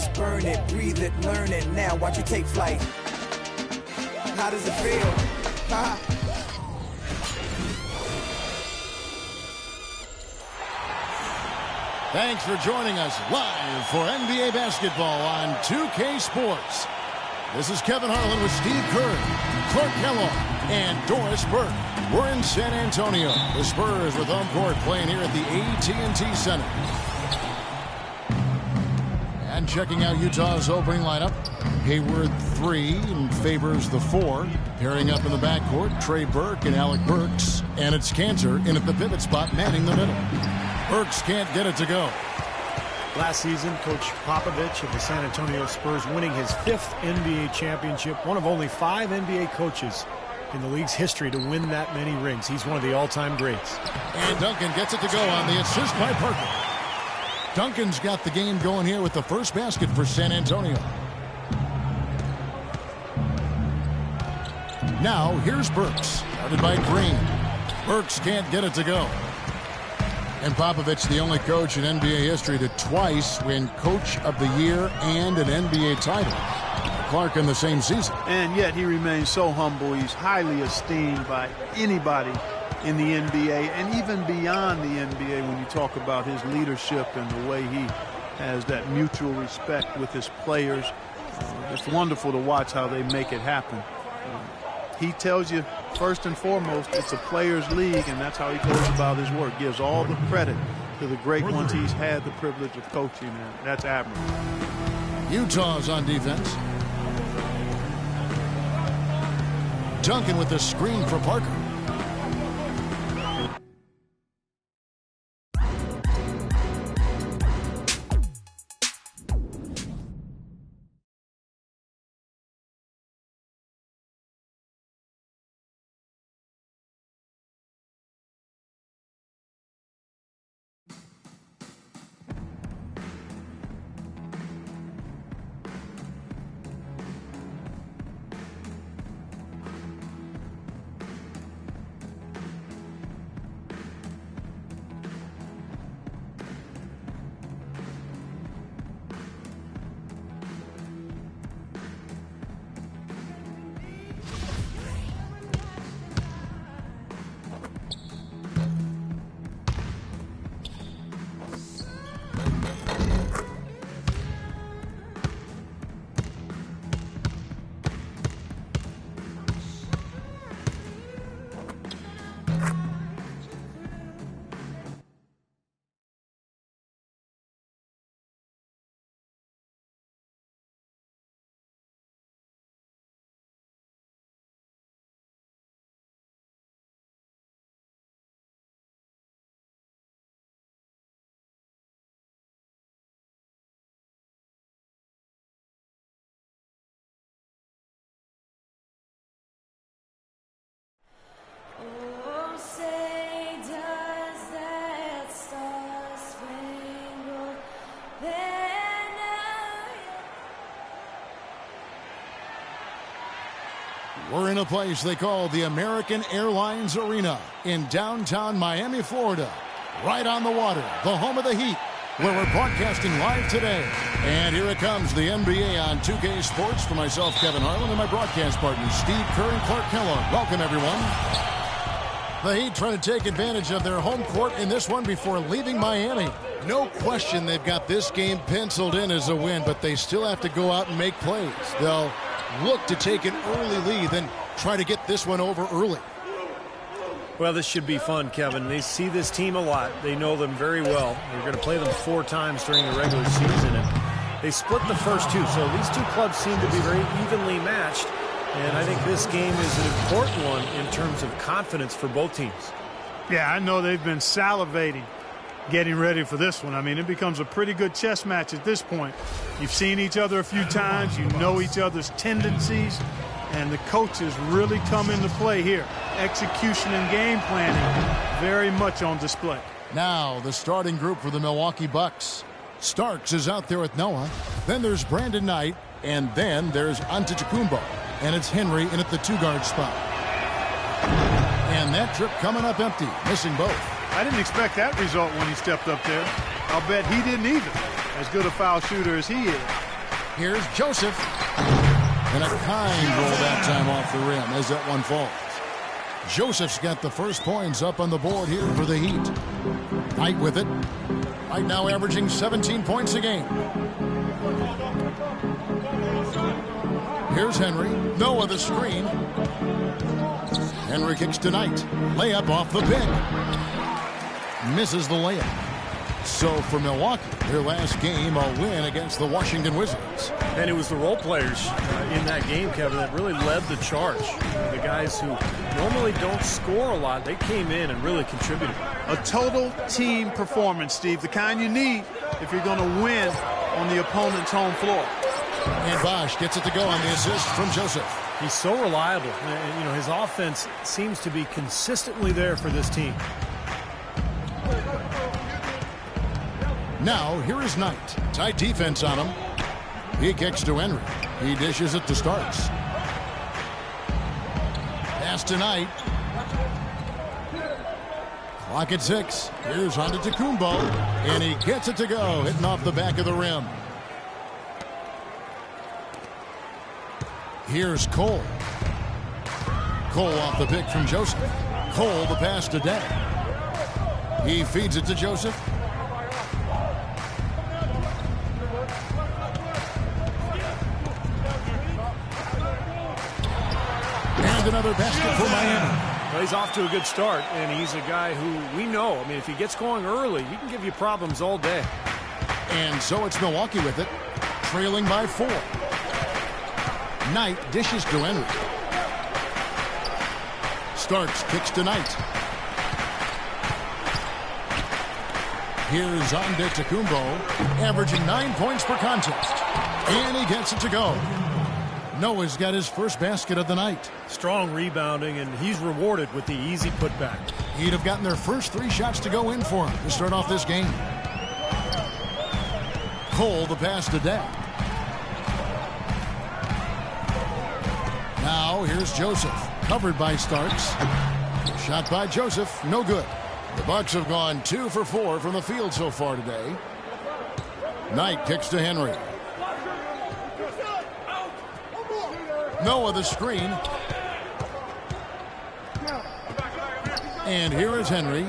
just burn it, breathe it, learn it. Now watch it take flight. How does it feel? Ha! Thanks for joining us live for NBA basketball on 2K Sports. This is Kevin Harlan with Steve Kerr, Clark Kellogg, and Doris Burke. We're in San Antonio. The Spurs with home court playing here at the AT&T Center. And checking out Utah's opening lineup. Hayward 3 and Favors the 4. Pairing up in the backcourt, Trey Burke and Alec Burks. And it's Cantor in at the pivot spot, manning the middle. Burks can't get it to go. Last season, Coach Popovich of the San Antonio Spurs winning his 5th NBA championship. One of only 5 NBA coaches in the league's history to win that many rings. He's one of the all-time greats. And Duncan gets it to go on the assist by Parker. Duncan's got the game going here with the first basket for San Antonio. Now, here's Burks, guarded by Green. Burks can't get it to go. And Popovich, the only coach in NBA history to twice win Coach of the Year and an NBA title. Clark in the same season. And yet he remains so humble. He's highly esteemed by anybody in the NBA and even beyond the NBA when you talk about his leadership and the way he has that mutual respect with his players. It's wonderful to watch how they make it happen. He tells you, first and foremost, it's a players' league, and that's how he goes about his work. Gives all the credit to the great ones he's had the privilege of coaching, and that's admirable. Utah's on defense. Duncan with the screen for Parker. We're in a place they call the American Airlines Arena in downtown Miami, Florida. Right on the water, the home of the Heat, where we're broadcasting live today. And here it comes, the NBA on 2K Sports for myself, Kevin Harlan, and my broadcast partners, Steve Kerr and Clark Kellogg. Welcome, everyone. The Heat trying to take advantage of their home court in this one before leaving Miami. No question they've got this game penciled in as a win, but they still have to go out and make plays. They'll look to take an early lead, then try to get this one over early. Well, this should be fun, Kevin. They see this team a lot. They know them very well. They're going to play them 4 times during the regular season, and they split the first 2. So these two clubs seem to be very evenly matched, and I think this game is an important one in terms of confidence for both teams. Yeah, I know they've been salivating getting ready for this one. I mean, it becomes a pretty good chess match at this point. You've seen each other a few times. You know each other's tendencies. And the coaches really come into play here. Execution and game planning very much on display. Now the starting group for the Milwaukee Bucks. Starks is out there with Noah. Then there's Brandon Knight. And then there's Antetokounmpo. And it's Henry in at the 2-guard spot. And that trip coming up empty, missing both. I didn't expect that result when he stepped up there. I'll bet he didn't either, as good a foul shooter as he is. Here's Joseph. And a kind roll that time off the rim as that one falls. Joseph's got the first points up on the board here for the Heat. Knight with it. Knight now averaging 17 points a game. Here's Henry. Noah the screen. Henry kicks to Knight. Layup off the pick. Misses the layup. So for Milwaukee, their last game, a win against the Washington Wizards. And it was the role players in that game, Kevin, that really led the charge. The guys who normally don't score a lot, they came in and really contributed. A total team performance, Steve, the kind you need if you're going to win on the opponent's home floor. And Bosch gets it to go on the assist from Joseph. He's so reliable. And, you know, his offense seems to be consistently there for this team. Now, here is Knight. Tight defense on him. He kicks to Henry. He dishes it to Starks. Pass to Knight. Clock at 6. Here's Antetokounmpo. And he gets it to go, hitting off the back of the rim. Here's Cole. Cole off the pick from Joseph. Cole the pass to Day. He feeds it to Joseph. And another basket for Miami. Well, he's off to a good start, and he's a guy who we know. I mean, if he gets going early, he can give you problems all day. And so it's Milwaukee with it, trailing by 4. Knight dishes to Henry. Starks kicks to Knight. Here's Antetokounmpo, averaging 9 points per contest. And he gets it to go. Noah's got his first basket of the night. Strong rebounding, and he's rewarded with the easy putback. He'd have gotten their first 3 shots to go in for him to start off this game. Cole the pass to Day. Now here's Joseph, covered by Starks. Shot by Joseph, no good. The Bucks have gone 2 for 4 from the field so far today. Knight kicks to Henry. Noah the screen. And here is Henry.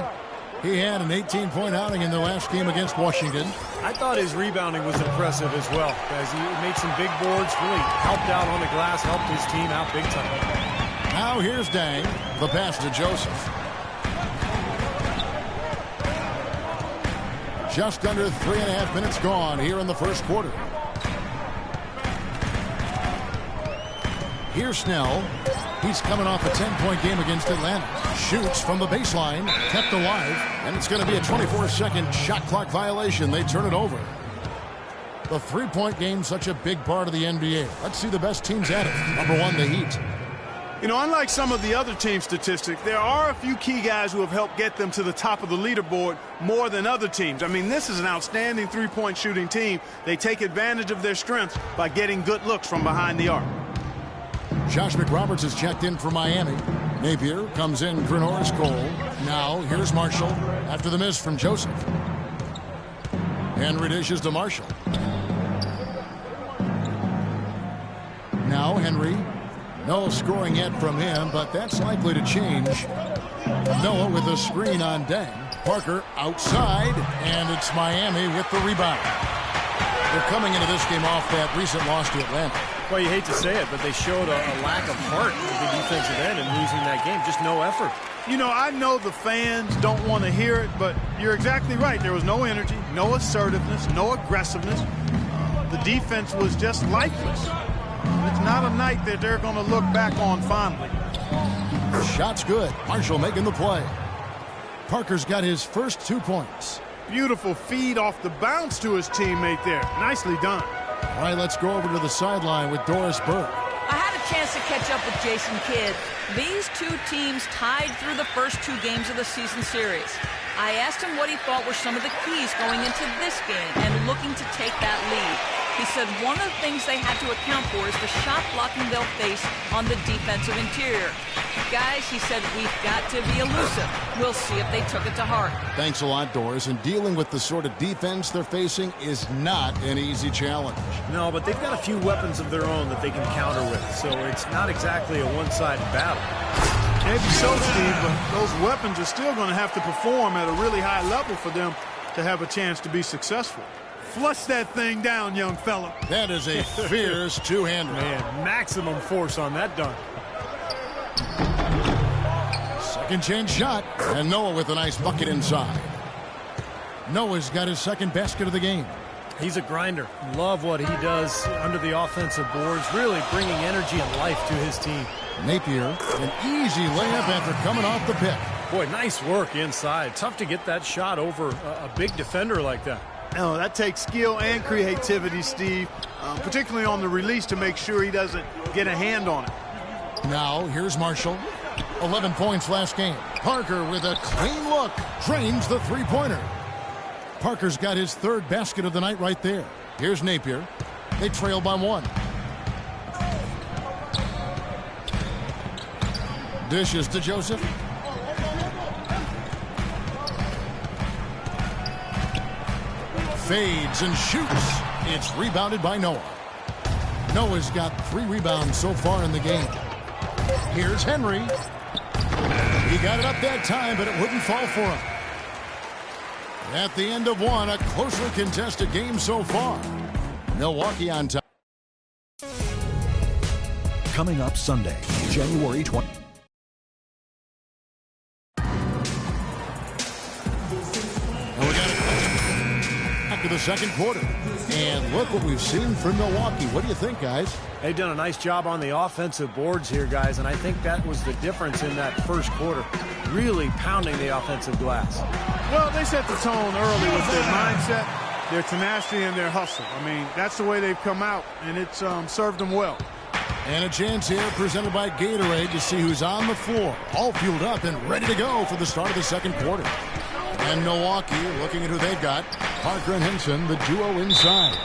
He had an 18-point outing in the last game against Washington. I thought his rebounding was impressive as well, as he made some big boards, really helped out on the glass, helped his team out big time. Now here's Dang, the pass to Joseph. Just under 3.5 minutes gone here in the first quarter. Here's Snell. He's coming off a 10-point game against Atlanta. Shoots from the baseline, kept alive, and it's going to be a 24-second shot clock violation. They turn it over. The three-point game, such a big part of the NBA. Let's see the best teams at it. Number 1, the Heat. You know, unlike some of the other team statistics, there are a few key guys who have helped get them to the top of the leaderboard more than other teams. I mean, this is an outstanding three-point shooting team. They take advantage of their strengths by getting good looks from behind the arc. Josh McRoberts has checked in for Miami. Napier comes in for Norris Cole. Now here's Marshall after the miss from Joseph. Henry dishes to Marshall. Now Henry. No scoring yet from him, but that's likely to change. Noah with a screen on Deng. Parker outside, and it's Miami with the rebound. They're coming into this game off that recent loss to Atlanta. Well, you hate to say it, but they showed a lack of heart at the defensive end in losing that game. Just no effort. You know, I know the fans don't want to hear it, but you're exactly right. There was no energy, no assertiveness, no aggressiveness. The defense was just lifeless. It's not a night that they're going to look back on fondly. Shot's good. Marshall making the play. Parker's got his first 2 points. Beautiful feed off the bounce to his teammate there. Nicely done. All right, let's go over to the sideline with Doris Burke. I had a chance to catch up with Jason Kidd. These two teams tied through the first 2 games of the season series. I asked him what he thought were some of the keys going into this game and looking to take that lead. He said one of the things they had to account for is the shot blocking they'll face on the defensive interior. Guys, he said, we've got to be elusive. We'll see if they took it to heart. Thanks a lot, Doris. And dealing with the sort of defense they're facing is not an easy challenge. No, but they've got a few weapons of their own that they can counter with, so it's not exactly a one-sided battle. Maybe so, Steve, but those weapons are still going to have to perform at a really high level for them to have a chance to be successful. Flush that thing down, young fella. That is a fierce two-hander. Man, maximum force on that dunk. Second chance shot, and Noah with a nice bucket inside. Noah's got his second basket of the game. He's a grinder. Love what he does under the offensive boards, really bringing energy and life to his team. Napier, an easy layup after coming off the pick. Boy, nice work inside. Tough to get that shot over a big defender like that. Oh, that takes skill and creativity, Steve, particularly on the release to make sure he doesn't get a hand on it. Now, here's Marshall. 11 points last game. Parker with a clean look. Drains the three-pointer. Parker's got his third basket of the night right there. Here's Napier. They trail by one. Dishes to Joseph. Fades and shoots. It's rebounded by Noah. Noah's got 3 rebounds so far in the game. Here's Henry. He got it up that time, but it wouldn't fall for him. At the end of one, a closely contested game so far. Milwaukee on top. Coming up Sunday, January 20th. After the second quarter. And look what we've seen from Milwaukee. What do you think, guys? They've done a nice job on the offensive boards here, guys, and I think that was the difference in that first quarter. Really pounding the offensive glass. Well, they set the tone early with their mindset, their tenacity, and their hustle. I mean, that's the way they've come out, and it's served them well. And a chance here presented by Gatorade to see who's on the floor. All fueled up and ready to go for the start of the second quarter. And Milwaukee looking at who they've got. Parker and Henson, the duo inside.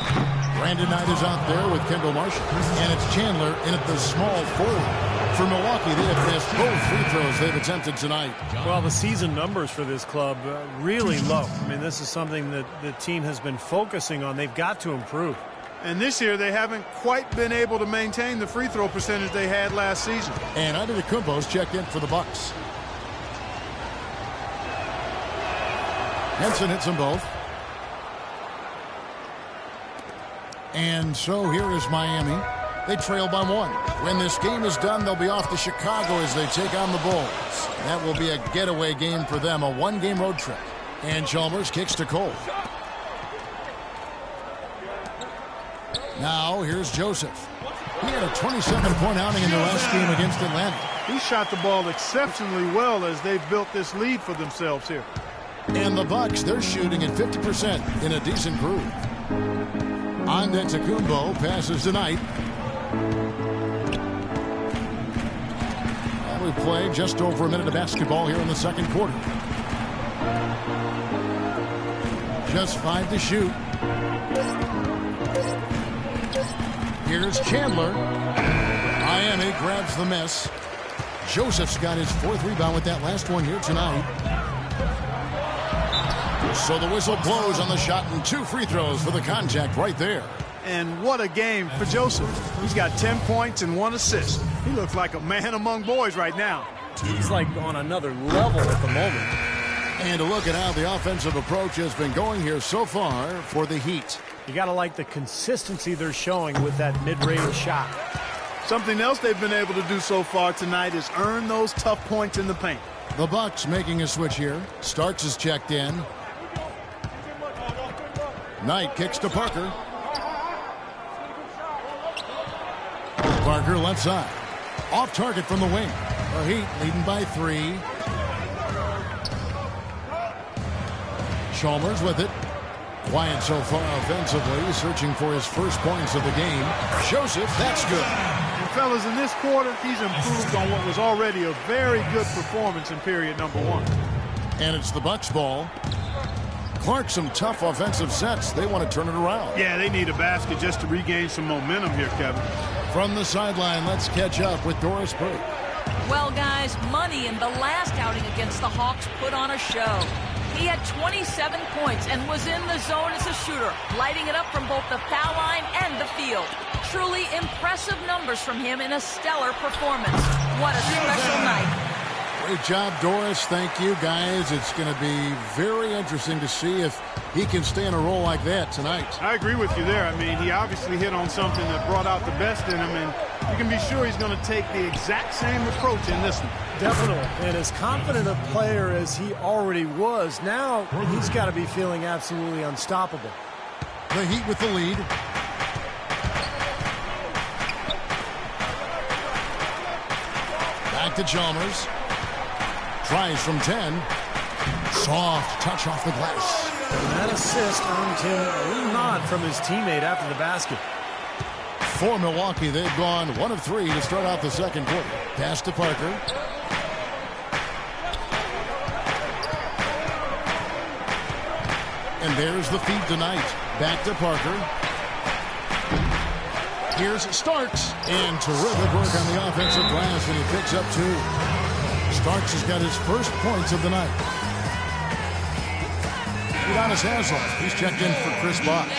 Brandon Knight is out there with Kendall Marshall. And it's Chandler in at the small forward. For Milwaukee, they have missed both free throws they've attempted tonight. Well, the season numbers for this club really low. I mean, this is something that the team has been focusing on. They've got to improve. And this year, they haven't quite been able to maintain the free throw percentage they had last season. And Antetokounmpo's checked in for the Bucks. Henson hits them both. And so here is Miami. They trail by one. When this game is done, they'll be off to Chicago as they take on the Bulls. That will be a getaway game for them, a one-game road trip. And Chalmers kicks to Cole. Now, here's Joseph. He had a 27-point outing in the last game against Atlanta. He shot the ball exceptionally well as they've built this lead for themselves here. And the Bucks, they're shooting at 50% in a decent groove. Antetokounmpo passes tonight. And we play just over a minute of basketball here in the second quarter. Just 5 to shoot. Here's Chandler. Miami grabs the miss. Joseph's got his 4th rebound with that last one here tonight. So the whistle blows on the shot and 2 free throws for the contact right there. And what a game for Joseph. He's got 10 points and 1 assist. He looks like a man among boys right now. He's like on another level at the moment. And a look at how the offensive approach has been going here so far for the Heat. You got to like the consistency they're showing with that mid-range shot. Something else they've been able to do so far tonight is earn those tough points in the paint. The Bucks making a switch here. Starks is checked in. Knight kicks to Parker. Parker left side. Off target from the wing. The Heat leading by 3. Chalmers with it. Quiet so far offensively, searching for his first points of the game. Joseph, that's good. And fellas, in this quarter, he's improved on what was already a very good performance in period number 1. And it's the Bucks ball. Clark, some tough offensive sets. They want to turn it around. Yeah, they need a basket just to regain some momentum here, Kevin. From the sideline, let's catch up with Doris Burke. Well, guys, Money in the last outing against the Hawks put on a show. He had 27 points and was in the zone as a shooter, lighting it up from both the foul line and the field. Truly impressive numbers from him in a stellar performance. What a special night. Great job, Doris. Thank you, guys. It's going to be very interesting to see if he can stay in a role like that tonight. I agree with you there. I mean, he obviously hit on something that brought out the best in him, and you can be sure he's going to take the exact same approach in this one. Definitely. And as confident a player as he already was, now he's got to be feeling absolutely unstoppable. The Heat with the lead. Back to Chalmers. Tries from 10. Soft touch off the glass. And that assist earned him a little nod from his teammate after the basket. For Milwaukee, they've gone 1 of 3 to start out the second quarter. Pass to Parker. And there's the feed tonight. Back to Parker. Here's Starks. And terrific work on the offensive glass, and he picks up 2. Starks has got his first points of the night. Udonis Haslem, he's checked in for Chris Bosh.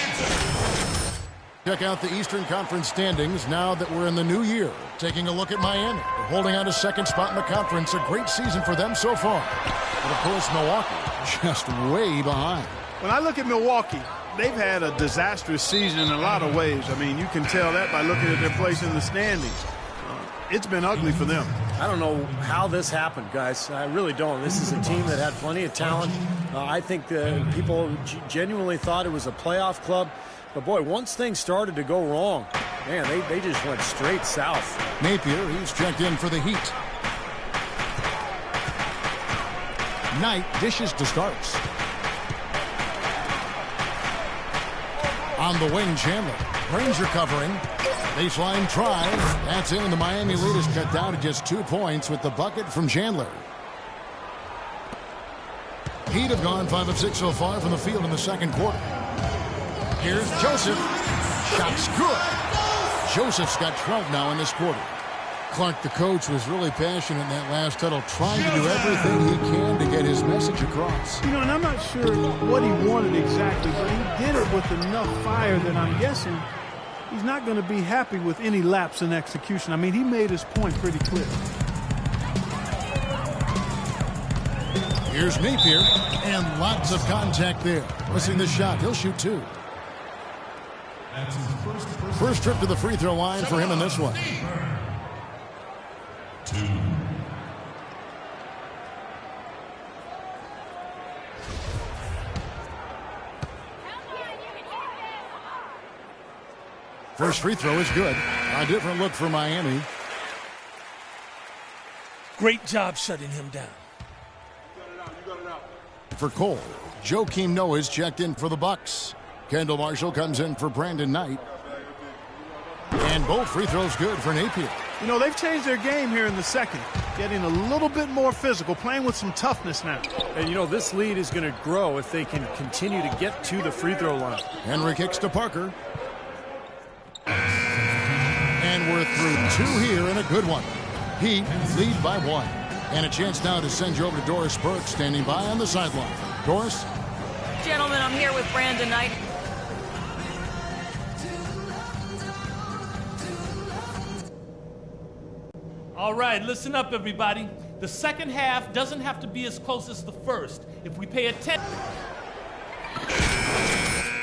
Check out the Eastern Conference standings now that we're in the new year. Taking a look at Miami. They're holding on to second spot in the conference. A great season for them so far. But, of course, Milwaukee just way behind. When I look at Milwaukee, they've had a disastrous season in a lot of ways. I mean, you can tell that by looking at their place in the standings. It's been ugly for them. I don't know how this happened, guys. I really don't. This is a team that had plenty of talent. I think people genuinely thought it was a playoff club. But, boy, once things started to go wrong, man, they just went straight south. Napier, he's checked in for the Heat. Knight dishes to Starks. On the wing, Chandler. Ranger covering. Baseline try. That's in, and the Miami lead is cut down to just 2 points with the bucket from Chandler. Heat have gone 5 of 6 so far from the field in the second quarter. Here's Joseph. Shot's good. Joseph's got 12 now in this quarter. Clark, the coach, was really passionate in that last huddle, trying to do everything he can to get his message across. You know, and I'm not sure what he wanted exactly, but he did it with enough fire that I'm guessing he's not going to be happy with any lapse in execution. I mean, he made his point pretty clear. Here's Napier, and lots of contact there. Missing the shot. He'll shoot 2. First trip to the free throw line for him in this one. 2. First free throw is good. A different look for Miami. Great job shutting him down. For Cole, Joakim Noah's checked in for the Bucks. Kendall Marshall comes in for Brandon Knight. And both free throws good for Napier. You know, they've changed their game here in the second, getting a little bit more physical, playing with some toughness now. And, you know, this lead is going to grow if they can continue to get to the free throw line. Henry kicks to Parker. And we're through 2 here and a good one. Heat lead by 1. And a chance now to send you over to Doris Burke, standing by on the sideline. Doris? Gentlemen, I'm here with Brandon Knight. All right, listen up, everybody. The second half doesn't have to be as close as the first. If we pay attention.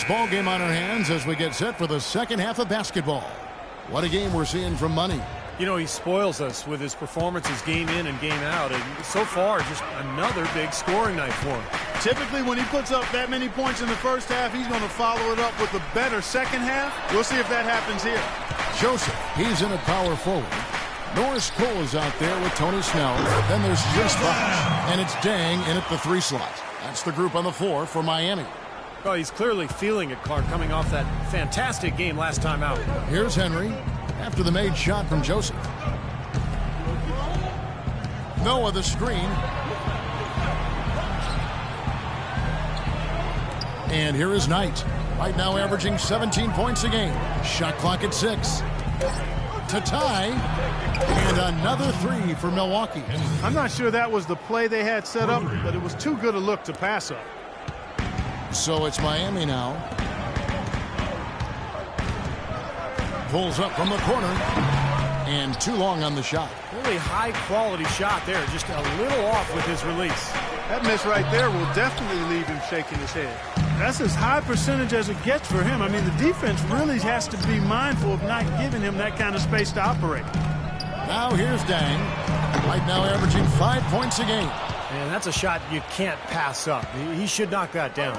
Ball game on our hands as we get set for the second half of basketball. What a game we're seeing from Money. You know, he spoils us with his performances game in and game out. And so far, just another big scoring night for him. Typically, when he puts up that many points in the first half, he's going to follow it up with a better second half. We'll see if that happens here. Joseph, he's in a power forward. Norris Cole is out there with Tony Snell. Then there's Chris Bosh. And it's Dang in at the 3 slot. That's the group on the floor for Miami. Well, he's clearly feeling it, Clark, coming off that fantastic game last time out. Here's Henry after the made shot from Joseph. Noah the screen. And here is Knight. Right now averaging 17 points a game. Shot clock at 6. To tie. And another 3 for Milwaukee. I'm not sure that was the play they had set up, but it was too good a look to pass up. So it's Miami now. Pulls up from the corner. And too long on the shot. Really high quality shot there. Just a little off with his release. That miss right there will definitely leave him shaking his head. That's as high percentage as it gets for him. I mean, the defense really has to be mindful of not giving him that kind of space to operate. Now here's Dang. Right now averaging 5 points a game. And that's a shot you can't pass up. He should knock that down.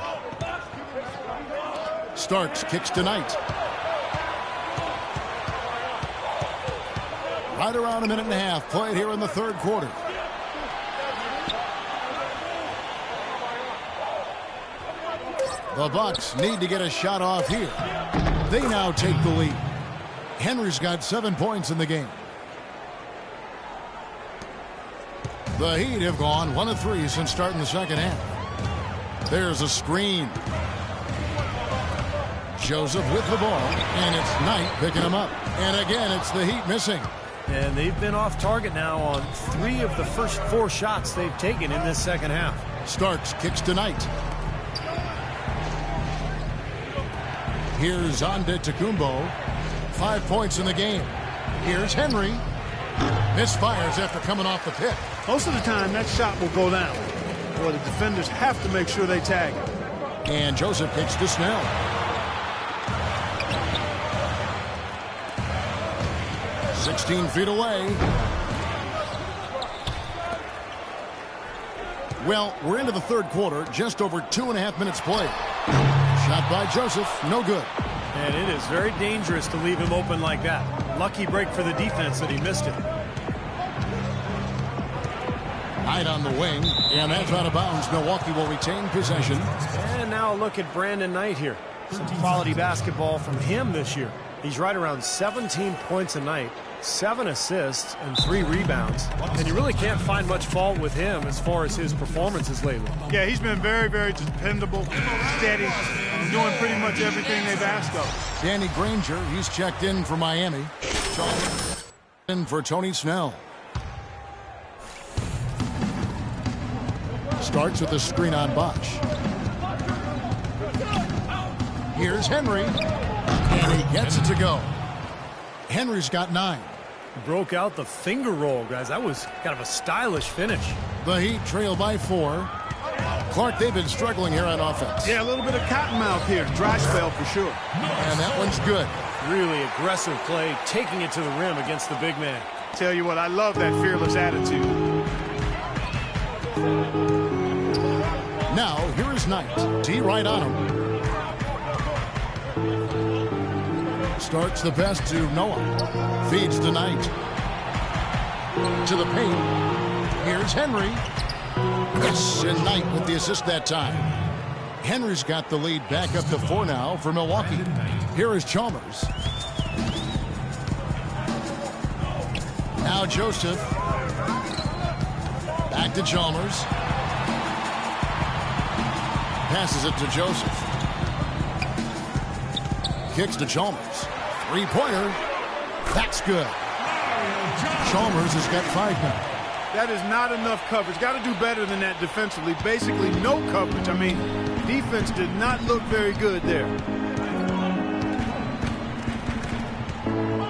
Starks kicks to Knight. Right around a minute and a half played here in the third quarter. The Bucks need to get a shot off here. They now take the lead. Henry's got 7 points in the game. The Heat have gone 1 of 3 since starting the second half. There's a screen. Joseph with the ball, and it's Knight picking him up. And again, it's the Heat missing. And they've been off target now on 3 of the first 4 shots they've taken in this second half. Starks kicks to Knight. Here's Antetokounmpo. 5 points in the game. Here's Henry. Misfires after coming off the pick. Most of the time, that shot will go down. Boy, the defenders have to make sure they tag him. And Joseph kicks to Snell. "16 feet away." Well, we're into the third quarter. Just over 2.5 minutes played. Shot by Joseph. No good. And it is very dangerous to leave him open like that. Lucky break for the defense that he missed it. Knight on the wing, and that's out of bounds. Milwaukee will retain possession. And now a look at Brandon Knight here. Some quality basketball from him this year. He's right around 17 points a night, 7 assists, and 3 rebounds. And you really can't find much fault with him as far as his performances lately. Yeah, he's been very, very dependable, steady, and doing pretty much everything they've asked of. Danny Granger, he's checked in for Miami. In for Tony Snell. Starts with the screen on Bosch. Here's Henry. And he gets it to go. Henry's got 9. Broke out the finger roll, guys. That was kind of a stylish finish. The Heat trail by 4. Clark, they've been struggling here on offense. Yeah, a little bit of cottonmouth here. Dry spell for sure. And that one's good. Really aggressive play, taking it to the rim against the big man. Tell you what, I love that fearless attitude. Now, here is Knight. D right on him. Starts the pass to Noah. Feeds to Knight. To the paint. Here's Henry. Yes, and Knight with the assist that time. Henry's got the lead back up to 4 now for Milwaukee. Here is Chalmers. Now Joseph. Back to Chalmers. Passes it to Joseph. Kicks to Chalmers. 3-pointer. That's good. Chalmers has got 5 now. That is not enough coverage. Got to do better than that defensively. Basically no coverage. I mean, defense did not look very good there.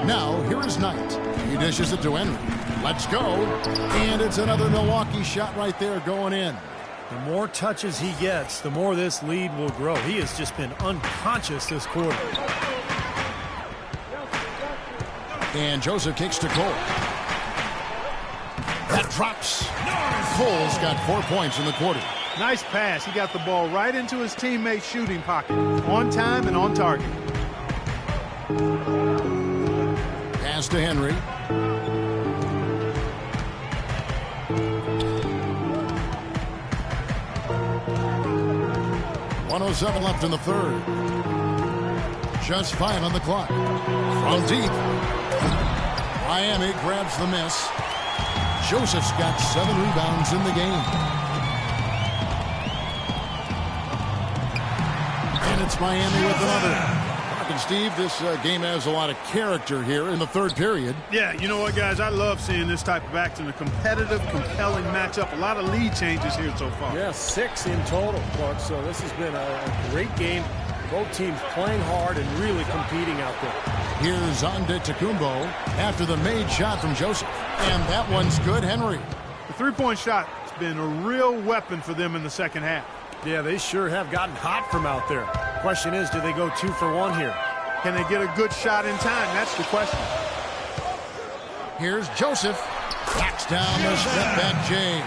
Now, here is Knight. He dishes it to Henry. Let's go. And it's another Milwaukee shot right there going in. The more touches he gets, the more this lead will grow. He has just been unconscious this quarter. And Joseph kicks to Cole. That drops. Cole's got 4 points in the quarter. Nice pass. He got the ball right into his teammate's shooting pocket. On time and on target. Pass to Henry. .107 left in the third. Just 5 on the clock. From deep. Miami grabs the miss. Joseph's got 7 rebounds in the game. And it's Miami with another. And Steve, this game has a lot of character here in the third period. Yeah, you know what, guys? I love seeing this type of action. A competitive, compelling matchup. A lot of lead changes here so far. Yeah, 6 in total, Clark. So this has been a great game. Both teams playing hard and really competing out there. Here's Antetokounmpo after the made shot from Joseph. And that one's good, Henry. The three-point shot has been a real weapon for them in the second half. Yeah, they sure have gotten hot from out there. Question is, do they go 2 for 1 here? Can they get a good shot in time? That's the question. Here's Joseph. Backs down the step-back Jay.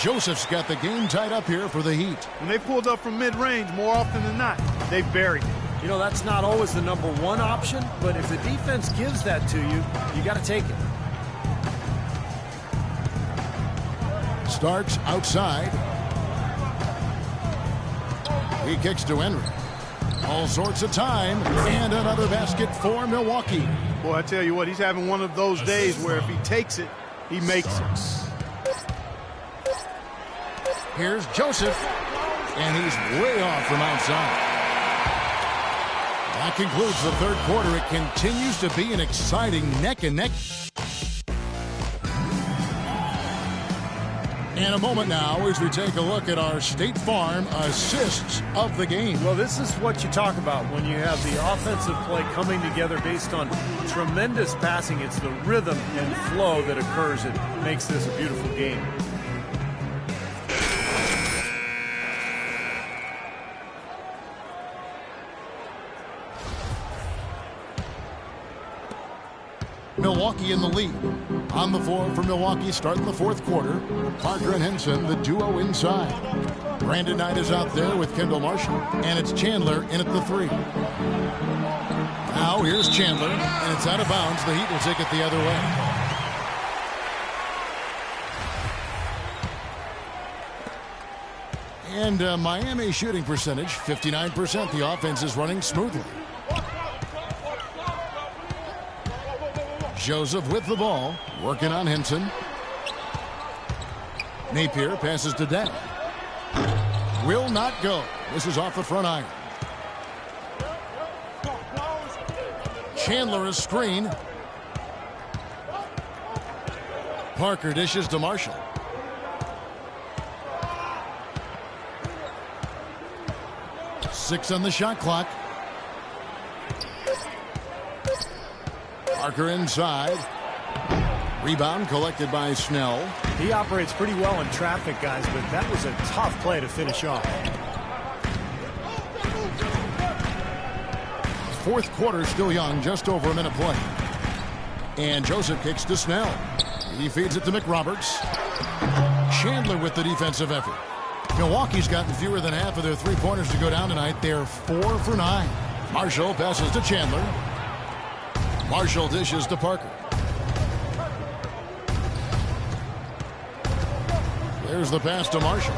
Joseph's got the game tied up here for the Heat. When they pulled up from mid-range, more often than not, they buried it. You know, that's not always the number one option, but if the defense gives that to you, you got to take it. Starks outside. He kicks to Henry. All sorts of time. And another basket for Milwaukee. Boy, I tell you what, he's having one of those days where if he takes it, he makes it. Here's Joseph. And he's way off from outside. That concludes the third quarter. It continues to be an exciting neck-and-neck. In a moment now as we take a look at our State Farm assists of the game. Well, this is what you talk about when you have the offensive play coming together based on tremendous passing. It's the rhythm and flow that occurs that makes this a beautiful game. Milwaukee in the lead. On the floor for Milwaukee starting the fourth quarter. Parker and Henson, the duo inside. Brandon Knight is out there with Kendall Marshall. And it's Chandler in at the 3. Now here's Chandler. And it's out of bounds. The Heat will take it the other way. And Miami shooting percentage, 59%. The offense is running smoothly. Joseph with the ball, working on Henson. Napier passes to Dan. Will not go. This is off the front iron. Chandler is screen. Parker dishes to Marshall. Six on the shot clock. Parker inside. Rebound collected by Snell. He operates pretty well in traffic, guys, but that was a tough play to finish off. Fourth quarter still young, just over a minute play. And Joseph kicks to Snell. He feeds it to McRoberts. Chandler with the defensive effort. Milwaukee's gotten fewer than half of their three-pointers to go down tonight. They're 4 for 9. Marshall passes to Chandler. Marshall dishes to Parker. There's the pass to Marshall.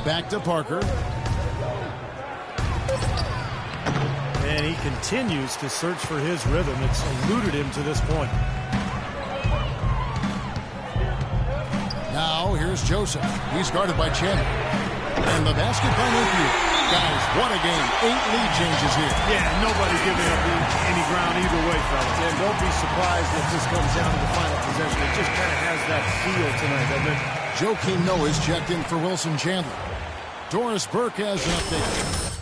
Back to Parker. And he continues to search for his rhythm. It's eluded him to this point. Now here's Joseph. He's guarded by Chandler. And the basket by Napier. Guys, what a game. 8 lead changes here. Yeah, nobody giving up any ground either way, fellas. And don't be surprised if this comes down to the final possession. It just kind of has that feel tonight, doesn't it? Joakim Noah is checked in for Wilson Chandler. Doris Burke has an update.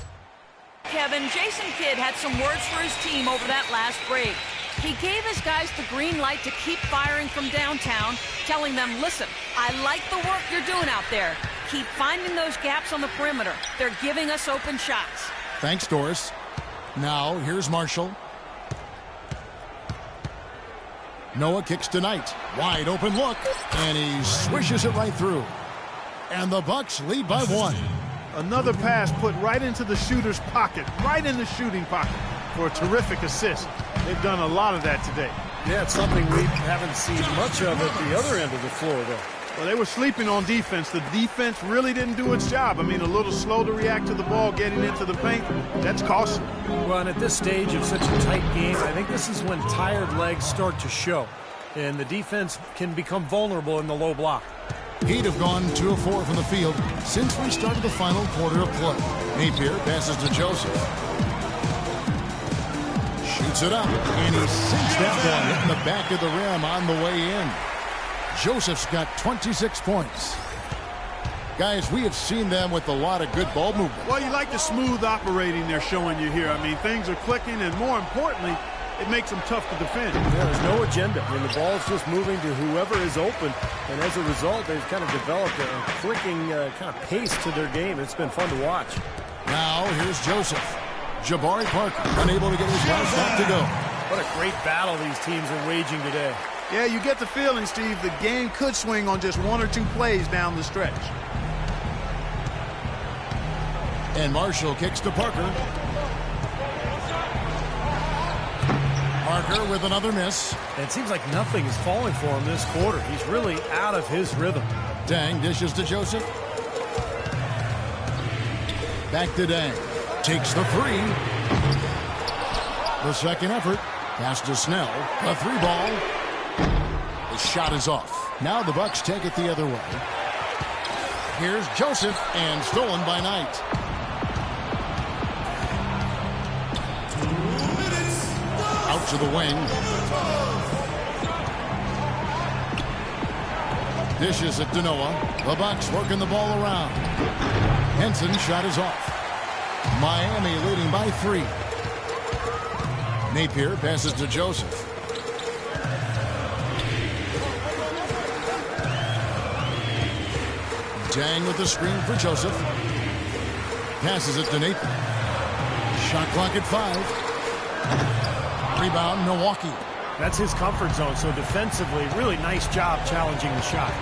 Kevin, Jason Kidd had some words for his team over that last break. He gave his guys the green light to keep firing from downtown, telling them, listen, I like the work you're doing out there. Keep finding those gaps on the perimeter. They're giving us open shots. Thanks, Doris. Now, here's Marshall. Noah kicks to Knight. Wide open look. And he swishes it right through. And the Bucks lead by 1. Another pass put right into the shooter's pocket, right in the shooting pocket for a terrific assist. They've done a lot of that today. Yeah, it's something we haven't seen much of at the other end of the floor, though. Well, they were sleeping on defense. The defense really didn't do its job. I mean, a little slow to react to the ball getting into the paint. That's costly. Well, and at this stage of such a tight game, I think this is when tired legs start to show. And the defense can become vulnerable in the low block. Heat have gone 2 of 4 from the field since we started the final quarter of play. Napier passes to Joseph. Shoots it up, and he sinks that one, hitting the back of the rim on the way in. Joseph's got 26 points. Guys, we have seen them with a lot of good ball movement. Well, you like the smooth operating they're showing you here. I mean, things are clicking, and more importantly, it makes them tough to defend. Yeah, there's no agenda. I mean, the ball's just moving to whoever is open, and as a result, they've kind of developed a clicking kind of pace to their game. It's been fun to watch. Now, here's Joseph. Jabari Parker, unable to get his last shot to go. What a great battle these teams are waging today. Yeah, you get the feeling, Steve, the game could swing on just 1 or 2 plays down the stretch. And Marshall kicks to Parker. Parker with another miss. And it seems like nothing is falling for him this quarter. He's really out of his rhythm. Dang dishes to Joseph. Back to Dang. Takes the 3. The second effort. Pass to Snell. A 3 ball. The shot is off. Now the Bucks take it the other way. Here's Joseph, and stolen by Knight. Out to the wing. Dishes at Danoa. The Bucks working the ball around. Henson's shot is off. Miami leading by 3. Napier passes to Joseph. Dang with the screen for Joseph. Passes it to Napier. Shot clock at 5. Rebound, Milwaukee. That's his comfort zone, so defensively, really nice job challenging the shot.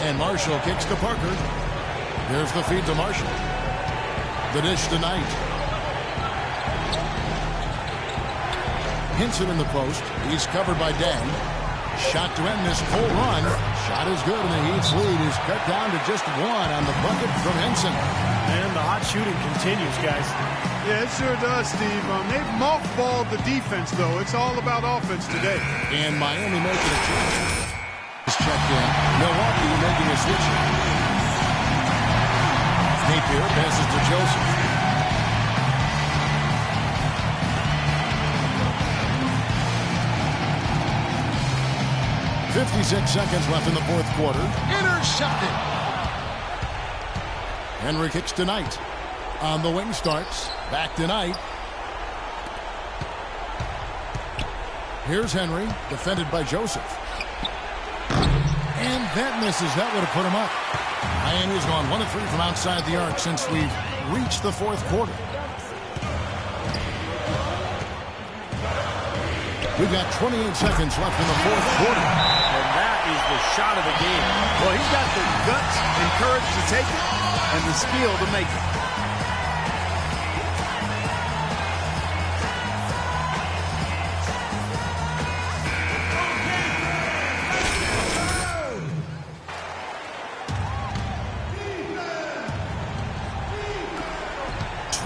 And Marshall kicks to Parker. There's the feed to Marshall. The dish to Knight. Henson in the post. He's covered by Dang. Shot to end this full run. Shot is good, and the Heat's lead is cut down to just 1 on the bucket from Henson. And the hot shooting continues, guys. Yeah, it sure does, Steve. They've mothballed the defense, though. It's all about offense today. And Miami making a change. Checked in. Milwaukee making a switch. Napier passes to Joseph. .56 seconds left in the fourth quarter. Intercepted. Henry kicks to Knight. On the wing starts. Back to Knight. Here's Henry, defended by Joseph. And that misses. That would have put him up. Miami's gone 1 of 3 from outside the arc since we've reached the fourth quarter. We've got 28 seconds left in the fourth quarter. And that is the shot of the game. Well, he's got the guts and courage to take it and the skill to make it.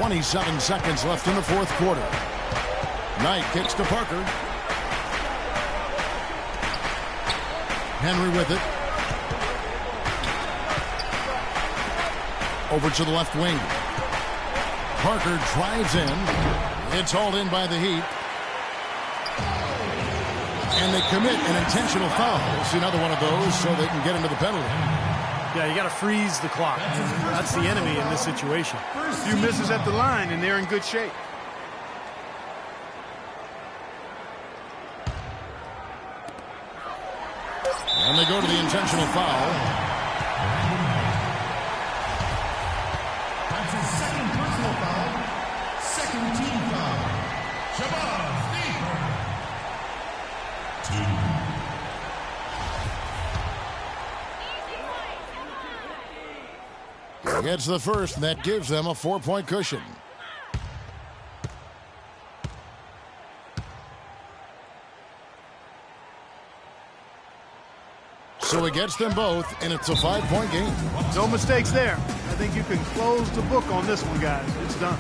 .27 seconds left in the fourth quarter. Knight kicks to Parker. Henry with it. Over to the left wing. Parker drives in. It's hauled in by the Heat. And they commit an intentional foul. It's another one of those so they can get into the penalty. Yeah, you got to freeze the clock. That's the enemy in this situation. A few misses at the line, and they're in good shape. And they go to the intentional foul. That's his second personal foul. Second team foul. Shabazz Gets the first, and that gives them a 4-point cushion. So it gets them both, and it's a 5-point game. No mistakes there. I think you can close the book on this one, guys. It's done.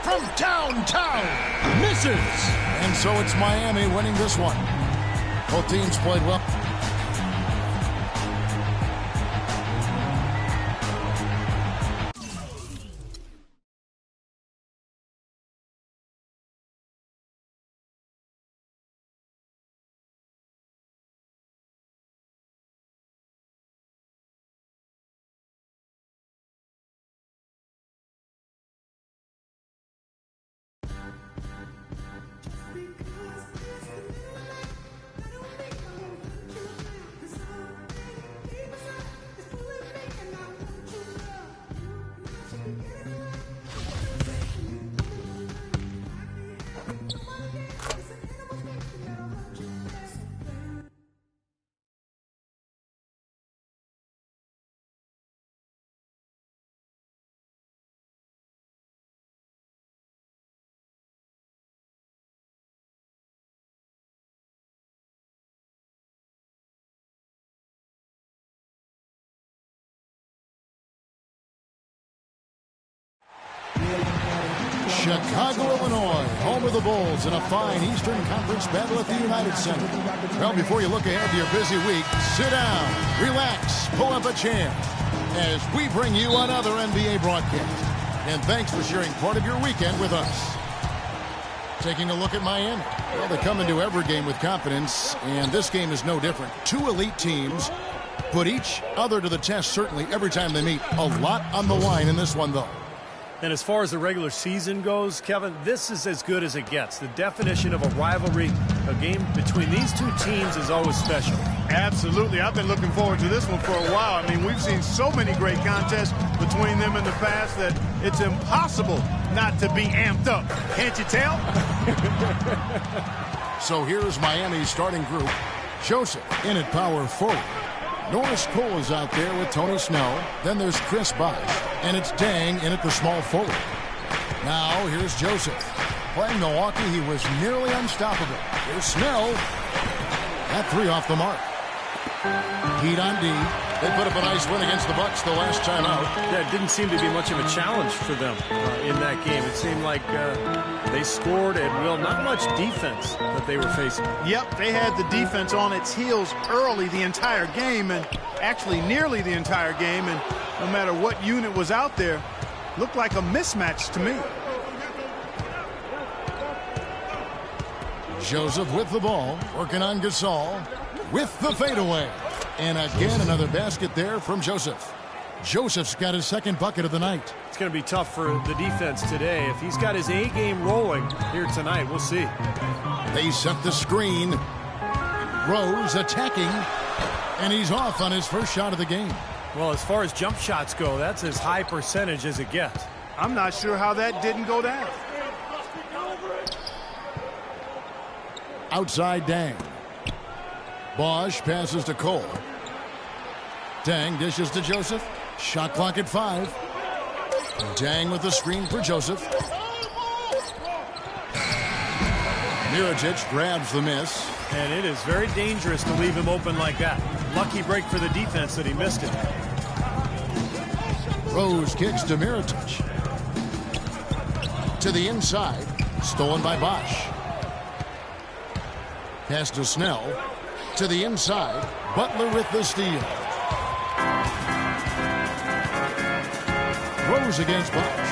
from downtown. Misses. And so it's Miami winning this one. Both teams played well. Chicago, Illinois, home of the Bulls in a fine Eastern Conference battle at the United Center. Well, before you look ahead to your busy week, sit down, relax, pull up a chair as we bring you another NBA broadcast. And thanks for sharing part of your weekend with us. Taking a look at Miami. Well, they come into every game with confidence, and this game is no different. Two elite teams put each other to the test, certainly, every time they meet. A lot on the line in this one, though. And as far as the regular season goes, Kevin, this is as good as it gets. The definition of a rivalry, a game between these two teams is always special. Absolutely. I've been looking forward to this one for a while. I mean, we've seen so many great contests between them in the past that it's impossible not to be amped up. Can't you tell? So here's Miami's starting group. Joseph in at power forward. Norris Cole is out there with Tony Snell. Then there's Chris Bosh. And it's Dang in at the small forward. Now here's Joseph. Playing Milwaukee, he was nearly unstoppable. Here's Snell. That three off the mark. Heat on D. They put up a nice win against the Bucks the last time out. That didn't seem to be much of a challenge for them in that game. It seemed like they scored at will. Not much defense that they were facing. Yep, they had the defense on its heels early the entire game, and actually nearly the entire game, and no matter what unit was out there, looked like a mismatch to me. Joseph with the ball, working on Gasol with the fadeaway. And again, another basket there from Joseph. Joseph's got his second bucket of the night. It's going to be tough for the defense today. If he's got his A game rolling here tonight, we'll see. They set the screen. Rose attacking, and he's off on his first shot of the game. Well, as far as jump shots go, that's as high percentage as it gets. I'm not sure how that didn't go down. Outside Dang. Bosh passes to Cole. Dang dishes to Joseph. Shot clock at 5. Dang with the screen for Joseph. Mirajic grabs the miss. And it is very dangerous to leave him open like that. Lucky break for the defense that he missed it. Rose kicks to Mirajic. To the inside. Stolen by Bosh. Pass to Snell. To the inside. Butler with the steal. Rose against Bosh.